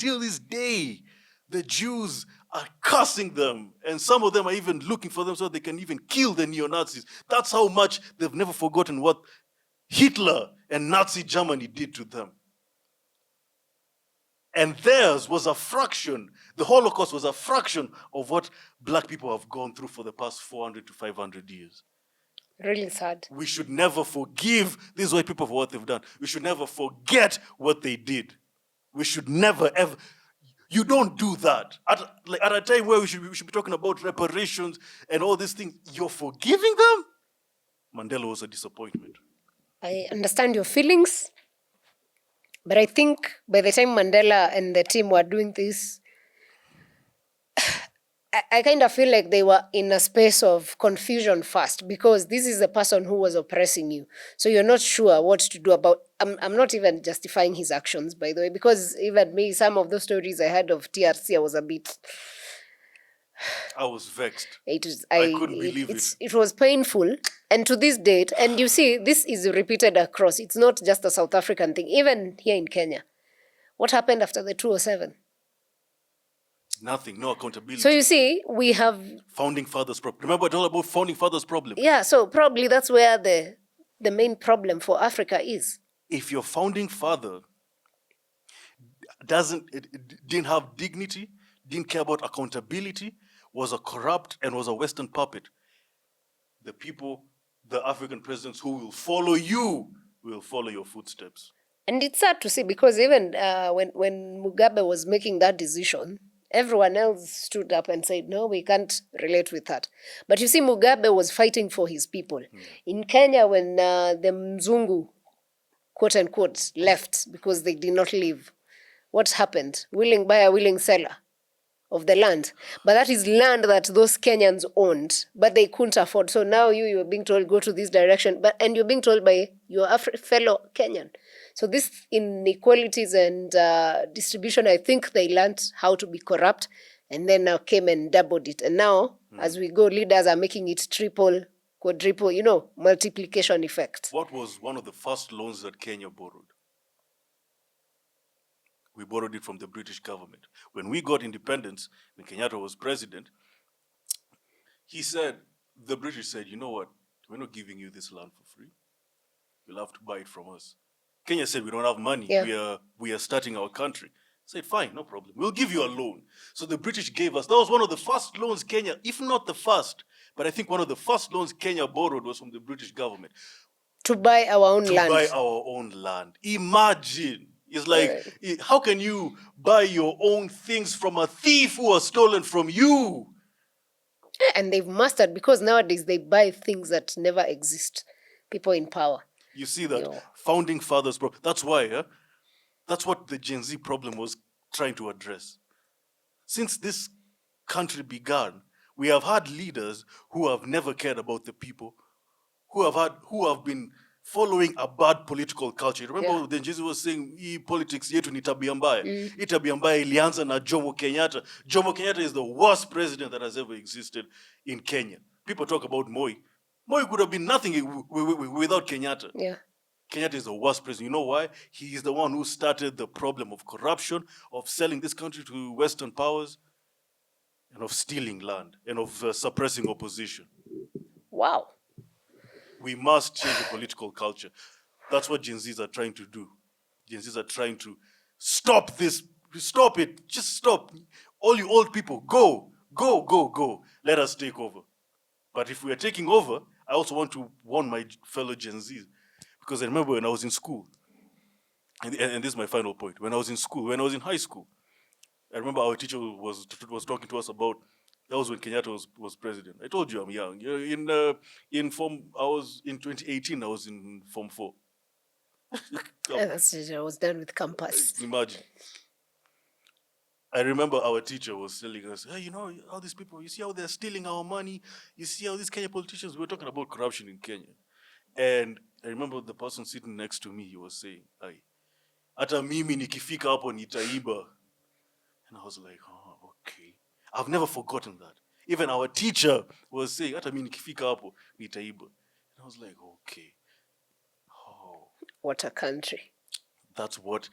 the Jews are cursing them. And some of them are even looking for them so they can even kill the neo-Nazis. That's how much they've never forgotten what Hitler and Nazi Germany did to them. And theirs was a fraction, the Holocaust was a fraction of what black people have gone through for the past 400 to 500 years. Really sad. We should never forgive these white people for what they've done. We should never forget what they did. We should never, ever. You don't do that. At a time where we should be talking about reparations and all these things, you're forgiving them? Mandela was a disappointment. I understand your feelings. But I think by the time Mandela and the team were doing this, I kind of feel like they were in a space of confusion first, because this is the person who was oppressing you. So you're not sure what to do about. I'm not even justifying his actions, by the way, because even me, some of those stories I heard of TRC, I was a bit... I was vexed. I couldn't believe it. It was painful. And to this date, and you see, this is repeated across. It's not just a South African thing. Even here in Kenya. What happened after the 207? Nothing, no accountability. So you see, we have... Founding Fathers problem. Remember, it's all about Founding Fathers problem. Yeah, so probably that's where the main problem for Africa is. If your Founding Father didn't have dignity, didn't care about accountability, was a corrupt and was a Western puppet, the people, the African presidents who will follow you will follow your footsteps. And it's sad to see, because even when Mugabe was making that decision, everyone else stood up and said, no, we can't relate with that. But you see, Mugabe was fighting for his people. In Kenya, when the Mzungu, quote unquote, left because they did not leave, what happened? Willing buyer, willing seller of the land. But that is land that those Kenyans owned, but they couldn't afford. So now you're being told, go to this direction, and you're being told by your fellow Kenyan. So this inequalities and distribution, I think they learned how to be corrupt, and then now came and doubled it. And now, as we go, leaders are making it triple, quadruple, multiplication effect. What was one of the first loans that Kenya borrowed? We borrowed it from the British government. When we got independence, when Kenyatta was president, the British said, you know what, we're not giving you this land for free. You'll have to buy it from us. Kenya said, we don't have money. Yeah. We are starting our country. I said, fine, no problem. We'll give you a loan. So the British gave us, that was one of the first loans Kenya, if not the first, but I think one of the first loans Kenya borrowed was from the British government. To buy our own land. To buy our own land. Imagine. It's like, how can you buy your own things from a thief who has stolen from you? And they've mastered, because nowadays they buy things that never exist. People in power. You see that? Founding Fathers problem. That's why, that's what the Gen Z problem was trying to address. Since this country began, we have had leaders who have never cared about the people, who have been following a bad political culture. Remember the Gen Z was saying, politics yetu ni tabia mbaya. Hii tabia mbaya ilianza na Jomo Kenyatta. Jomo Kenyatta is the worst president that has ever existed in Kenya. People talk about Moi. Moi could have been nothing without Kenyatta. Yeah. Kenyatta is the worst president. You know why? He is the one who started the problem of corruption, of selling this country to Western powers. and of stealing land and of suppressing opposition. Wow. We must change the political culture. That's what Gen Zs are trying to do. Gen Zs are trying to stop this. Stop it. Just stop. All you old people, go. Let us take over. But if we are taking over, I also want to warn my fellow Gen Zs. Because I remember when I was in school, and this is my final point. When I was in high school, I remember our teacher was talking to us about, that was when Kenyatta was president. I told you I'm young. In form, I was in 2018. I was in Form 4. I was done with campus. Imagine. I remember our teacher was telling us, hey, all these people, you see how they're stealing our money? You see how these Kenya politicians, we were talking about corruption in Kenya. And I remember the person sitting next to me, he was saying, "Ai, hata mimi nikifika hapo nitaiba." And I was like, oh, okay. I've never forgotten that. Even our teacher was saying, hata mimi nikifika hapo nitaiba. And I was like, okay. Oh. What a country. That's what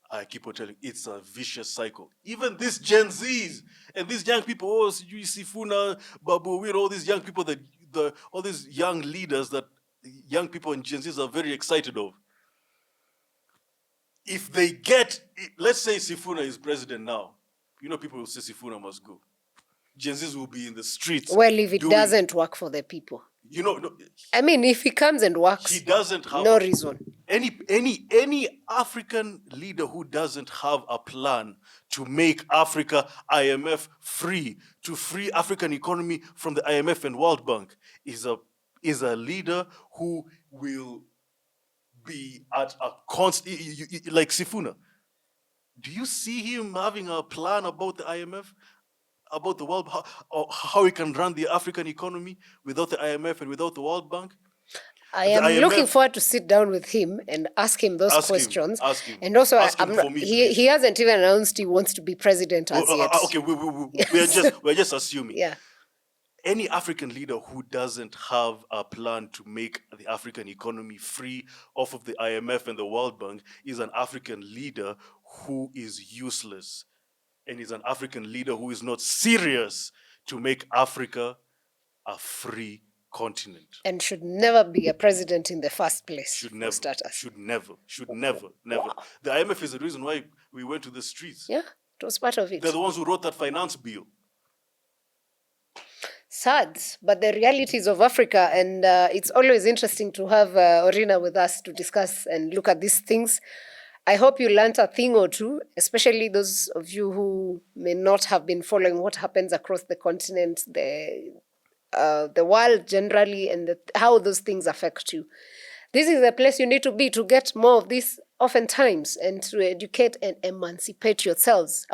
I keep on telling. It's a vicious cycle. Even these Gen Zs and these young people, Sifuna, Babu, all these young people, all these young leaders that young people and Gen Zs are very excited of. If they get, let's say Sifuna is president now, people will say Sifuna must go. Gen Zs will be in the streets. Well, if it doesn't work for the people. No, I mean, if he comes and works, he doesn't have no reason. Any African leader who doesn't have a plan to make Africa IMF free, to free African economy from the IMF and World Bank, is a leader who will be at a constant, like Sifuna. Do you see him having a plan about the IMF, about the World, how he can run the African economy without the IMF and without the World Bank? I am looking forward to sit down with him and ask him those questions. Ask him. And also, ask him for me, he hasn't even announced he wants to be president as yet. Okay, we're just assuming. Yeah. Any African leader who doesn't have a plan to make the African economy free off of the IMF and the World Bank is an African leader who is useless, and is an African leader who is not serious to make Africa a free continent. And should never be a president in the first place. Should never. Wow. The IMF is the reason why we went to the streets. Yeah, it was part of it. They're the ones who wrote that finance bill. Sad, but the realities of Africa, and it's always interesting to have Orina with us to discuss and look at these things. I hope you learned a thing or two, especially those of you who may not have been following what happens across the continent, the world generally, and how those things affect you. This is the place you need to be to get more of this oftentimes, and to educate and emancipate ourselves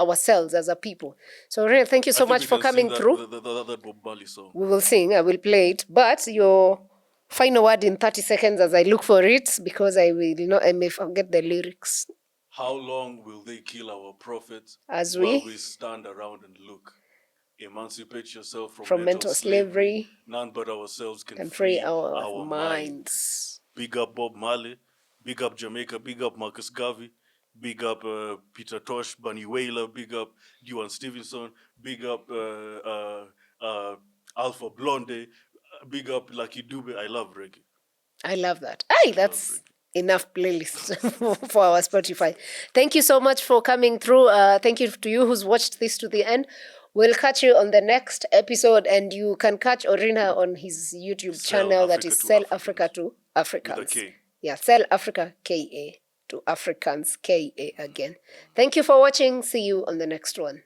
as a people. So, Orina, thank you so much for coming through. That Bob Marley song. We will sing. I will play it. But your final word in 30 seconds as I look for it, because I may forget the lyrics. How long will they kill our prophets as while we stand around and look? Emancipate yourself from mental slavery. None but ourselves can free our minds. Big up Bob Marley. Big up Jamaica. Big up Marcus Garvey. Big up Peter Tosh, Bunny Wailer. Big up Duane Stevenson. Big up Alpha Blonde. Big up Lucky Dube. I love reggae. I love that. That's enough playlist for our Spotify. Thank you so much for coming through. Thank you to you who's watched this to the end. We'll catch you on the next episode, and you can catch Orina on his YouTube channel that is Sell Africa to Africans. With a K. Yeah, Sell Africa, K-A, to Africans, K-A again. Thank you for watching. See you on the next one.